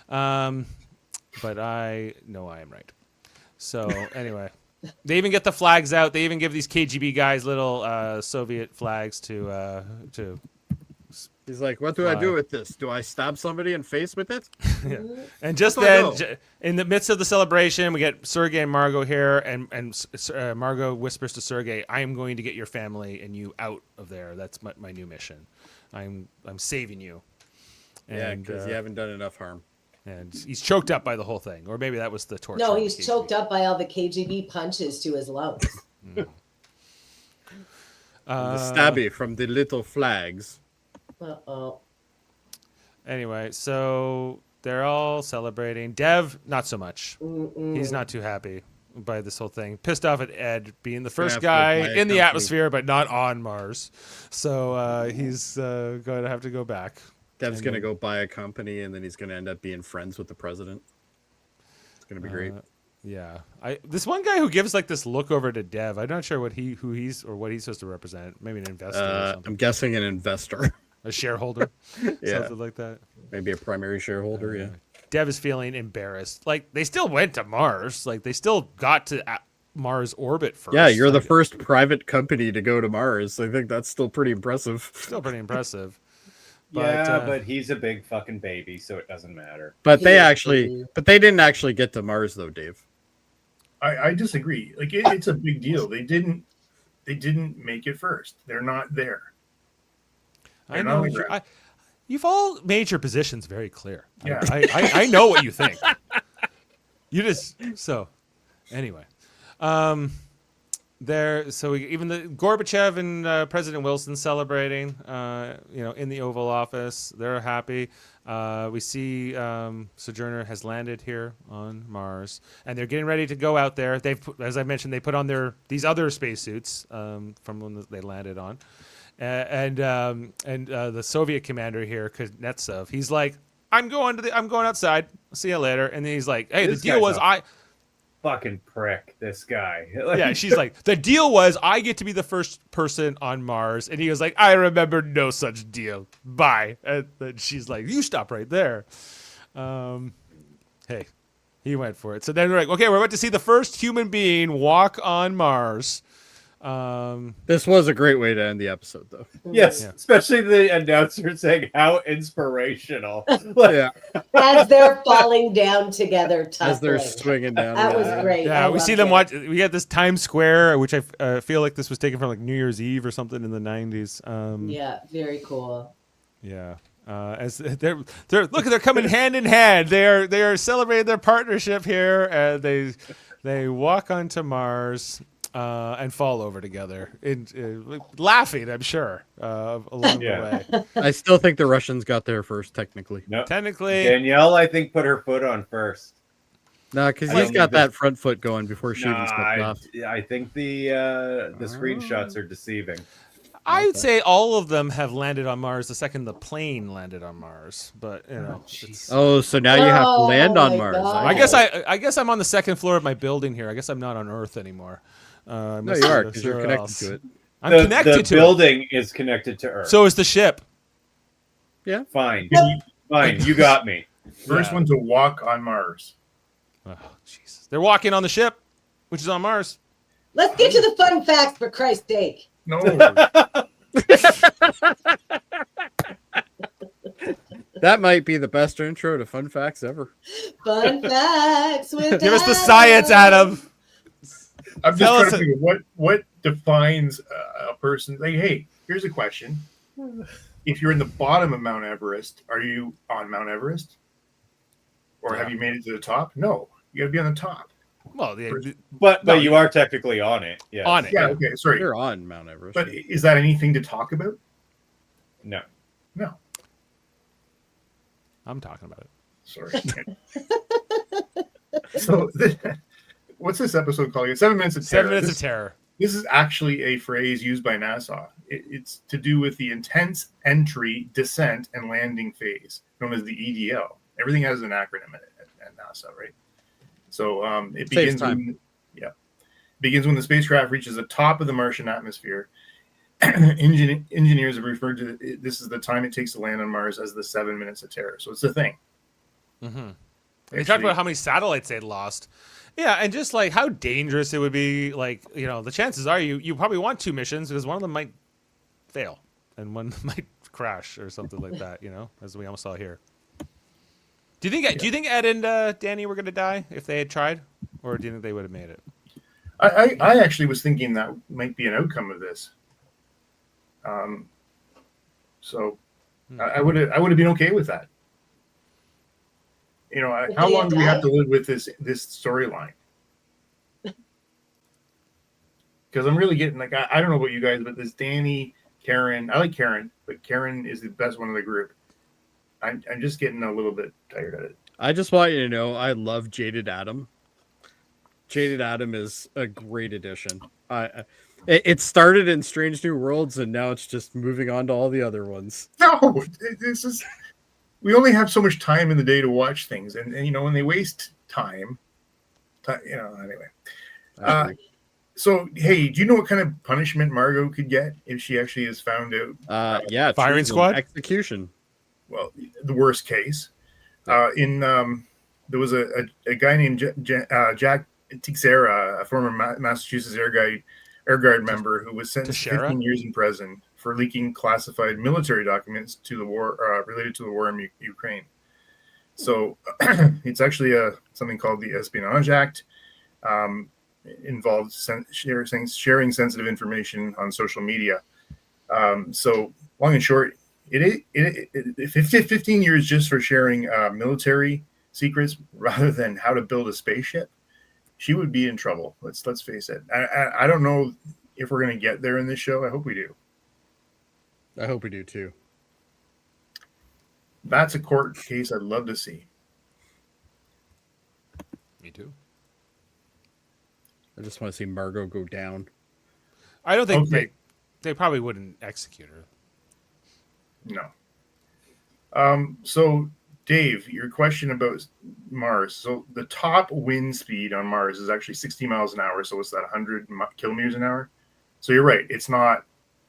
But I know I am right. So anyway, they even get the flags out. They even give these KGB guys little Soviet flags to He's like, what do I do with this? Do I stab somebody in face with it? And just Where do I then, in the midst of the celebration, we get Sergey and Margot here, and Margot whispers to Sergey, "I am going to get your family and you out of there. That's my new mission. I'm saving you." Yeah, And, because you haven't done enough harm. and he's choked up by the whole thing, or maybe that was the torture. No, of the he's KGB. choked up by all the KGB punches to his lungs. The stabby from the little flags. Uh-oh. Anyway, so they're all celebrating. Dev, not so much. Mm-mm. He's not too happy by this whole thing. Pissed off at Ed being the first have to guy buy a in the company. atmosphere, but not on Mars. So he's going to have to go back. Dev's And going to then- go buy a company, and then he's going to end up being friends with the president. It's going to be great. Yeah, this one guy who gives like this look over to Dev. I'm not sure what he's supposed to represent. Maybe an investor or something, I'm guessing an investor. a shareholder, Yeah. something like that. Maybe a primary shareholder, yeah. Dev is feeling embarrassed. Like they still went to Mars. Like they still got to Mars orbit first. Yeah, you're the Like, first private company to go to Mars. I think that's still pretty impressive. still pretty impressive. But he's a big fucking baby, so it doesn't matter. But they Yeah. didn't actually get to Mars though, Dave. I disagree. Like it's a big deal. They didn't make it first. They're not there. I They're know. not on the You've all made your positions very clear. Yeah. I know what you think. You just so anyway. Even the Gorbachev and President Wilson celebrating, in the Oval Office. They're happy. We see Sojourner has landed here on Mars, and they're getting ready to go out there. As I mentioned, they put on these other spacesuits from when they landed on, and the Soviet commander here, Kuznetsov, he's like, I'm going outside. See you later. And then he's like, hey, This the deal guy's was a fucking prick, this guy. Yeah, she's like, the deal was I get to be the first person on Mars. And he was like, I remember no such deal. Bye. And then she's like, you stop right there. Hey, He went for it. So then we're like, okay, we're about to see the first human being walk on Mars. This was a great way to end the episode, though. Yes, Yeah. especially the announcer saying how inspirational. Like, Yeah, As they're falling down together, as they're tussling. swinging down. That was together. great. Yeah, I we see loved them it. watch. We got this Times Square, which I feel like this was taken from like New Year's Eve or something in the 90s. Yeah, very cool. Yeah. As they're look, they're coming hand in hand. They are celebrating their partnership here, and they walk onto Mars and fall over together, laughing. I'm sure along the way. I still think the Russians got there first, technically. no, Technically, Danielle, I think, put her foot on first. No, because I he's don't got think that front foot going before she even stepped off. I think the screenshots are deceiving. I'd say all of them have landed on Mars the second the plane landed on Mars. But you know, Oh, so now you have to Oh land on my Mars. God. I guess I'm on the second floor of my building here. I guess I'm not on Earth anymore. No, you are, because you're connected to it. I'm The connected to it. building is connected to Earth. So is the ship. Fine, fine, you got me. First Yeah. one to walk on Mars. Oh, Jesus. They're walking on the ship, which is on Mars. Let's get to the fun facts, for Christ's sake. No. That might be the best intro to fun facts ever. Fun facts with Give us the science, Adam. I'm just Tell trying us to think of what defines a person. Like, hey, here's a question. If you're in the bottom of Mount Everest, are you on Mount Everest? Or have you made it to the top? No. You got to be on the top. Well, But No, you are technically on it. Yeah. on it. Yeah, okay, sorry. You're on Mount Everest. But is that anything to talk about? No. No. I'm talking about it. Sorry. So, what's this episode called? 7 Minutes of Terror. 7 minutes of terror. This is actually a phrase used by NASA. It's to do with the intense entry, descent, and landing phase, known as the EDL. Everything has an acronym at NASA, right? So it begins when the spacecraft reaches the top of the Martian atmosphere. Engineers have referred to this as the time it takes to land on Mars as the 7 minutes of terror. So it's a thing. Mm-hmm. They talked about how many satellites they'd lost. Yeah, and just like how dangerous it would be. Like, you know, the chances are you probably want 2 missions because one of them might fail and one might crash or something like that. You know, as we almost saw here. Do you think Ed and Danny were going to die if they had tried, or do you think they would have made it? I actually was thinking that might be an outcome of this. So I would have been okay with that. You know, how long do we have to live with this storyline? Because I'm really getting like I don't know about you guys, but this Danny, Karen, I like Karen, but Karen is the best one of the group. I'm just getting a little bit tired of it. I just want you to know I love Jaded Adam. Jaded Adam is a great addition. It started in Strange New Worlds, and now it's just moving on to all the other ones. No, this is. We only have so much time in the day to watch things, and you know when they waste time, you know. Anyway, so hey, do you know what kind of punishment Margot could get if she actually is found out? Yeah, Firing treason, squad? execution. Well, the worst case. There was a guy named Jack Teixeira, a former Massachusetts Air Guard member, who was sentenced to 15 years in prison for leaking classified military documents to the war related to the war in Ukraine. So it's actually something called the Espionage Act. Involved sharing sensitive information on social media. So long and short, it 15 years just for sharing military secrets rather than how to build a spaceship. She would be in trouble. Let's face it. I don't know if we're going to get there in this show. I hope we do. I hope we do too. That's a court case I'd love to see. Me too. I just want to see Margot go down. I don't think Okay. they probably wouldn't execute her. No. So Dave, your question about Mars. So the top wind speed on Mars is actually 60 miles an hour. So it's that 100 kilometers an hour. So you're right. It's not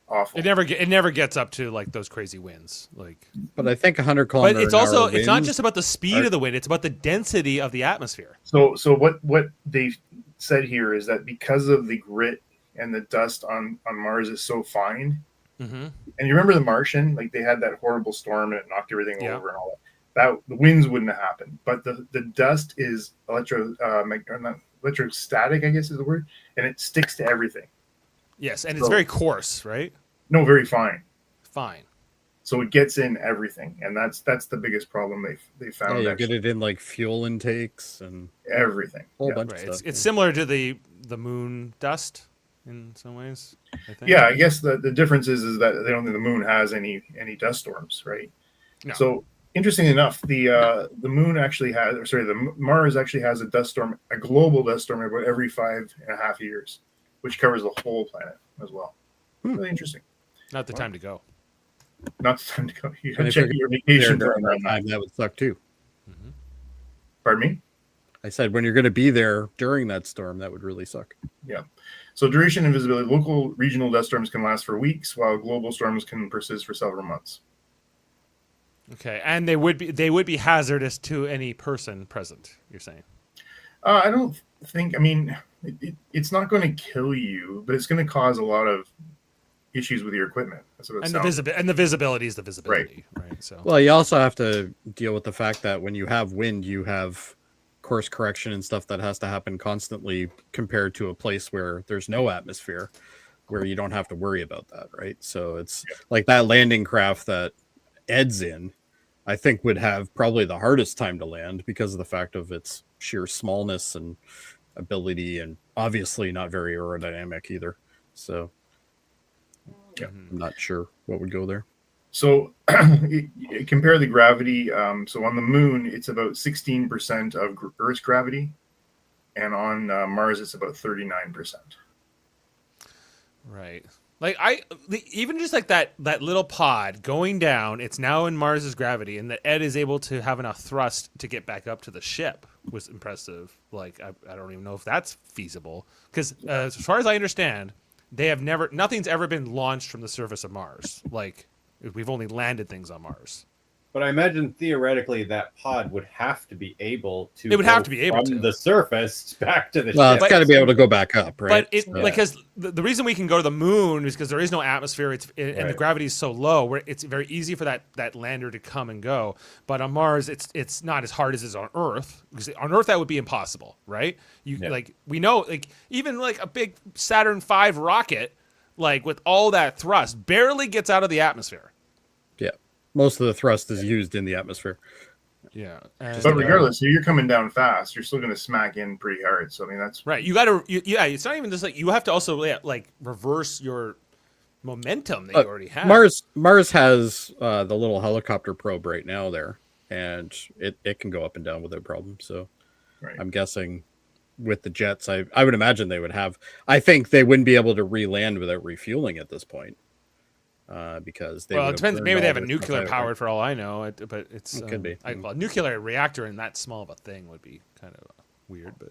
awful. It never gets up to like those crazy winds. Like, But I think 100 but kilometer it's an also hour it's not winds just about the speed of the wind; it's about the density of the atmosphere. So what they said here is that because of the grit and the dust on Mars is so fine, Mm-hmm. and you remember The Martian, like they had that horrible storm and it knocked everything Yeah. over and all that. That the winds wouldn't have happened, but the dust is electrostatic, I guess is the word, and it sticks to everything. Yes, and it's So- very coarse, right? No, very fine. Fine. So it gets in everything, and that's the biggest problem they Yeah, found. you actually. get it in like fuel intakes and Everything. a whole Yeah. bunch Right. of It's stuff. it's similar to the moon dust in some ways. I think. Yeah, I guess the difference is that they don't think the moon has any dust storms, right? No. So interestingly enough, the moon actually has, or sorry, Mars actually has a dust storm, a global dust storm about every 5.5 years, which covers the whole planet as well. Really interesting. Not the time to go. Not the time to go. You And gotta if check you're your vacation there plan during on that that. time, that would suck too. Pardon me? I said when you're going to be there during that storm, that would really suck. Yeah. So duration and visibility. Local regional dust storms can last for weeks, while global storms can persist for several months. Okay, and they would be hazardous to any person present. You're saying. I don't think. I mean, it's not going to kill you, but it's going to cause a lot of issues with your equipment. That's what it sounds. The visibility is the visibility, right? So Well, you also have to deal with the fact that when you have wind, you have course correction and stuff that has to happen constantly compared to a place where there's no atmosphere, where you don't have to worry about that, right? So it's like that landing craft that Ed's in, I think would have probably the hardest time to land because of the fact of its sheer smallness and ability, and obviously not very aerodynamic either. So I'm not sure what would go there. So compare the gravity. So on the moon, it's about 16% of Earth's gravity, and on Mars, it's about 39%. right. Like even just like that little pod going down, it's now in Mars's gravity, and that Ed is able to have enough thrust to get back up to the ship was impressive. Like I don't even know if that's feasible because as far as I understand, nothing's ever been launched from the surface of Mars. Like we've only landed things on Mars. But I imagine theoretically that pod would have to be able to. It would have to be able from to. the surface back to the Well, ship. it's got to be able to go back up, right? But it So- like because the reason we can go to the moon is because there is no atmosphere. And the Right. gravity is so low where it's very easy for that lander to come and go. But on Mars, it's not as hard as it is on Earth. Because on Earth that would be impossible, right? Like we know like even like a big Saturn V rocket, like with all that thrust, barely gets out of the atmosphere. yeah, most of the thrust is used in the atmosphere. Yeah, But regardless, if you're coming down fast, you're still going to smack in pretty hard. So I mean, that's right. You got to it's not even just like you have to also like reverse your momentum that you already have. Mars has the little helicopter probe right now there, and it can go up and down without problem. So right. I'm guessing with the jets, I would imagine they would have. I think they wouldn't be able to re-land without refueling at this point, because they Well, would it have depends. burned Maybe they all have a their stuff nuclear out. powered for all I know. But it's It could be. a nuclear reactor in that small of a thing would be kind of weird. But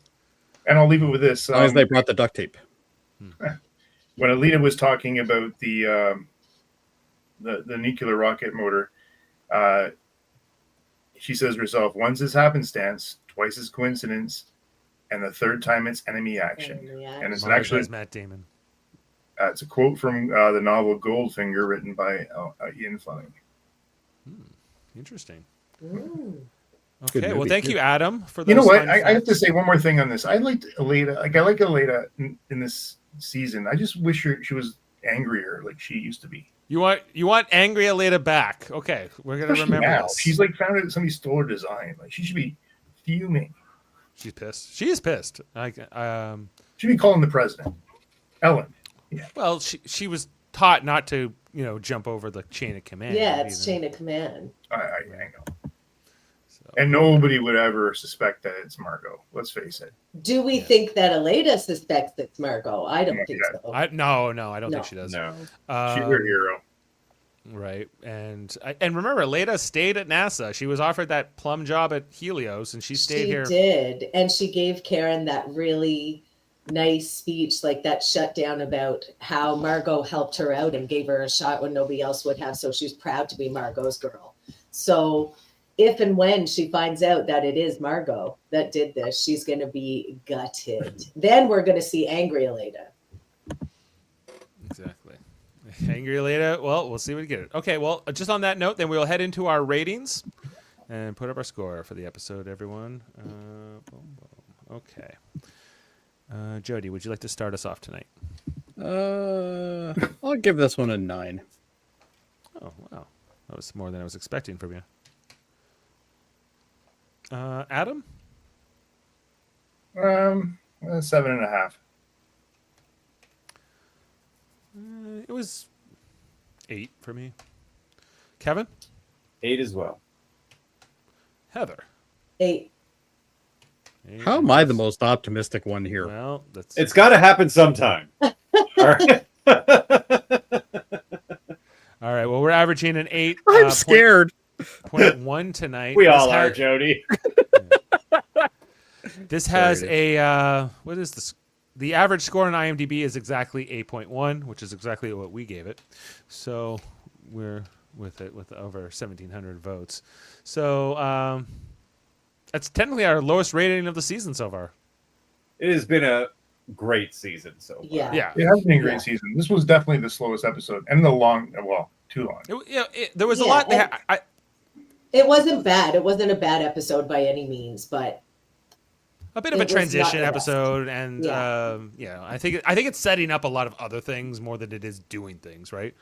And I'll leave it with this. As long as they brought the duct tape. When Alita was talking about the nuclear rocket motor, she says herself, once is happenstance, twice is coincidence, and the third time it's enemy action. And it's Mars actually has Matt Damon. it's a quote from the novel Goldfinger, written by Ian Fleming. Interesting. Ooh. Good Okay. Well, movie. thank you, Adam, for those. You know what? fun I have to facts. say one more thing on this. I liked Alita. Like I like Alita in this season. I just wish she was angrier, like she used to be. You want angry Alita back? Okay, we're gonna Especially remember now. this. She's like found out somebody stole her design. Like she should be fuming. She's pissed. She is pissed. She'd be calling the president, Ellen. Well, she was taught not to jump over the chain of command. Yeah, it's either. chain of command. I know. So, And nobody would ever suspect that it's Margot. Let's face it. Do we think that Alita suspects it's Margot? I don't think Yeah. so. no, I don't No. think she does. No. She's her hero. Right, and remember, Leda stayed at NASA. She was offered that plum job at Helios, and she stayed here. She did, and she gave Karen that really nice speech, like that shutdown about how Margot helped her out and gave her a shot when nobody else would have. So she's proud to be Margot's girl. So if and when she finds out that it is Margot that did this, she's going to be gutted. Then we're going to see angry Elena. Exactly. Angry Elena. Well, we'll see what we get. Okay, well, just on that note, then we'll head into our ratings and put up our score for the episode, everyone. Boom, boom. Okay. Jody, would you like to start us off tonight? I'll give this one a 9. Oh, wow. That was more than I was expecting from you. Adam? 7.5. It was 8 for me. Kevin? 8 as well. Heather? 8. 8. How am I the most optimistic one here? Well, that's... It's got to happen sometime. All right. All right, well, we're averaging an 8. I'm scared. 0.1 tonight. We all are, Jody. This has a what is this? The average score on IMDb is exactly 8.1, which is exactly what we gave it. So we're with it with over 1,700 votes. So that's technically our lowest rating of the season so far. It has been a great season so far. Yeah. It has been a great season. This was definitely the slowest episode and too long. There was a lot. It wasn't bad. It wasn't a bad episode by any means, but a bit of a transition episode, and I think it's setting up a lot of other things more than it is doing things, right?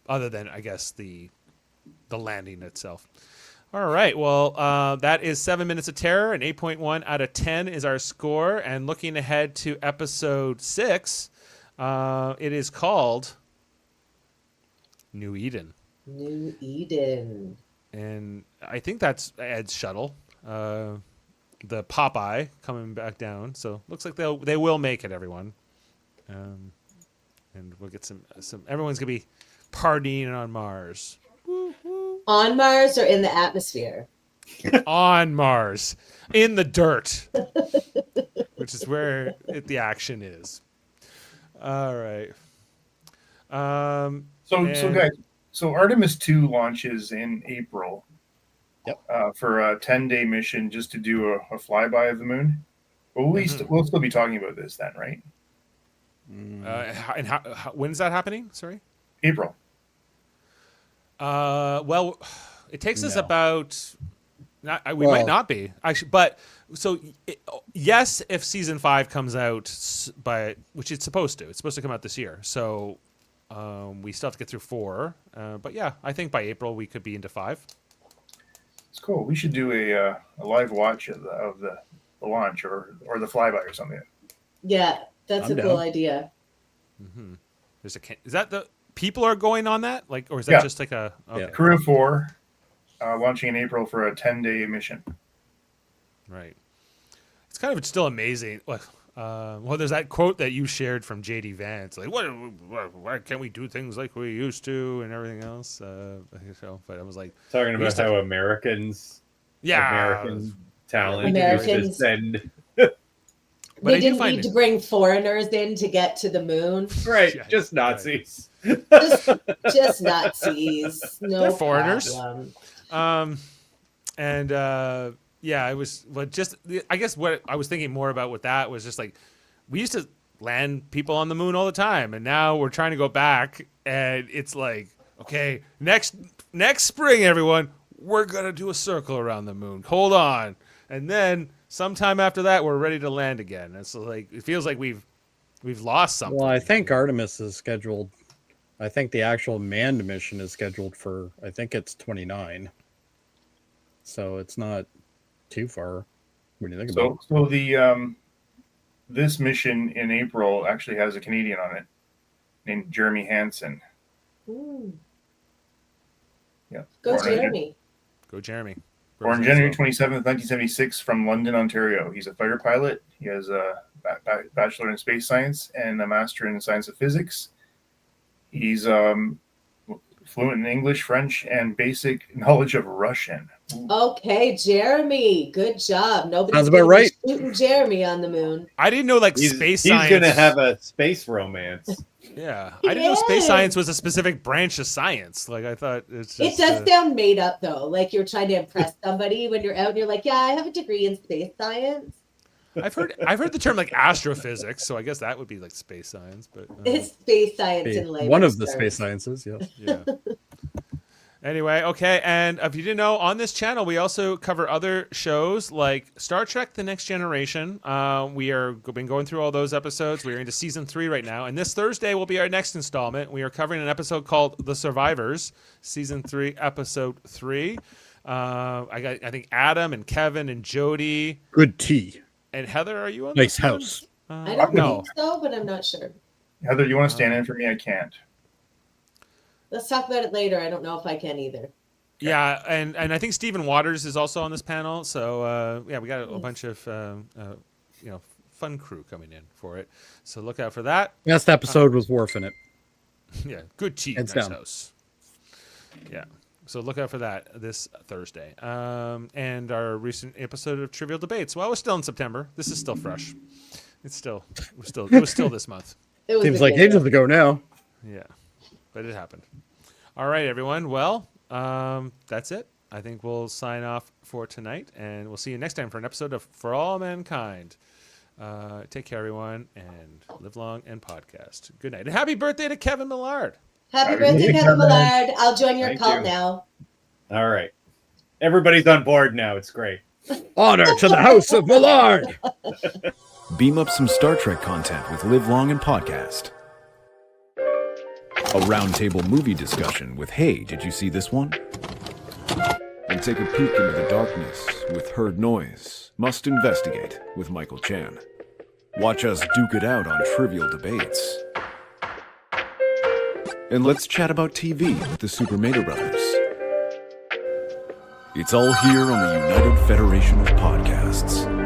Other than, I guess, the landing itself. All right, well, that is 7 Minutes of Terror, and 8.1 out of 10 is our score. And looking ahead to episode 6, it is called New Eden. New Eden. And I think that's Ed's shuttle. The Popeye coming back down, so looks like they will make it, everyone, and we'll get some. Everyone's gonna be partying on Mars. Woo, woo. On Mars or in the atmosphere? On Mars, in the dirt, which is where the action is. All right. So guys, Artemis 2 launches in April. Yep. For a 10-day mission just to do a flyby of the moon. But we'll still be talking about this then, right? And when is that happening? Sorry? April. Well, it takes us about... might not be, actually. But, yes, if Season 5 comes out, which it's supposed to. It's supposed to come out this year. So we still have to get through 4. But, yeah, I think by April we could be into 5. It's cool. We should do a live watch of the launch or the flyby or something. Yeah, that's a cool idea. Mm-hmm. Is that the people are going on that? Or is that just like a Crew of 4 launching in April for a 10-day mission. Right. It's kind of still amazing. Well, there's that quote that you shared from J.D. Vance, like, why can't we do things like we used to and everything else? But I was like... Talking about how American talent Americans send... They didn't need to bring foreigners in to get to the moon. Right, just Nazis. Just Nazis. No They're foreigners. Problem. It was, but just, I guess what I was thinking more about with that was just like, we used to land people on the moon all the time, and now we're trying to go back, and it's like, okay, next spring, everyone, we're gonna do a circle around the moon. Hold on, and then sometime after that, we're ready to land again. And so, like, it feels like we've lost something. Well, I think Artemis is scheduled. I think the actual manned mission is scheduled for, I think it's 29. So it's not too far when you think about it. So the this mission in April actually has a Canadian on it named Jeremy Hansen. Ooh. Yeah. Go Jeremy. Go Jeremy. Born January 27th, 1976 from London, Ontario. He's a fighter pilot. He has a bachelor in space science and a master in science of physics. He's fluent in English, French, and basic knowledge of Russian. Okay, Jeremy, good job. Nobody's Sounds about gonna be right. shooting Jeremy on the moon. I didn't know like He's space science. going to have a space romance. Yeah, I didn't know space science was a specific branch of science. Like I thought it's just, It does sound made up though, like you're trying to impress somebody when you're out and you're like, yeah, I have a degree in space science. I've heard the term like astrophysics, so I guess that would be like space science, but It's space science in layman's One of the terms. space sciences, yeah. yeah. Anyway, okay, and if you didn't know, on this channel we also cover other shows like Star Trek: The Next Generation. We are been going through all those episodes. We are into season 3 right now, and this Thursday will be our next installment. We are covering an episode called The Survivors, season 3, episode 3. I think Adam and Kevin and Jody Good tea. and Heather. Are you on? Nice this one? house. I don't No. think so, but I'm not sure. Heather, you want to stand in for me? I can't. Let's talk about it later. I don't know if I can either. Yeah, and I think Stephen Waters is also on this panel. So yeah, we got a bunch of fun crew coming in for it. So look out for that. Last episode was Worf in it. Yeah, good tea, Hands nice down. house. Yeah, so look out for that this Thursday. And our recent episode of Trivial Debates. Well, we're still in September. This is still fresh. It was still this month. It was Seems a like good ages one. ago now. Yeah, but it happened. All right, everyone. Well, that's it. I think we'll sign off for tonight, and we'll see you next time for an episode of For All Mankind. Take care, everyone, and live long and podcast. Good night. And happy birthday to Kevin Millard. Happy birthday, Kevin Millard. I'll join your Thank cult you. now. All right. Everybody's on board now. It's great. Honor to the House of Millard. Beam up some Star Trek content with Live Long and Podcast. A roundtable movie discussion with Hey, did you see this one? And take a peek into the darkness with Heard Noise, Must Investigate with Michael Chan. Watch us duke it out on Trivial Debates. And let's chat about TV with the Super Mater Brothers. It's all here on the United Federation of Podcasts.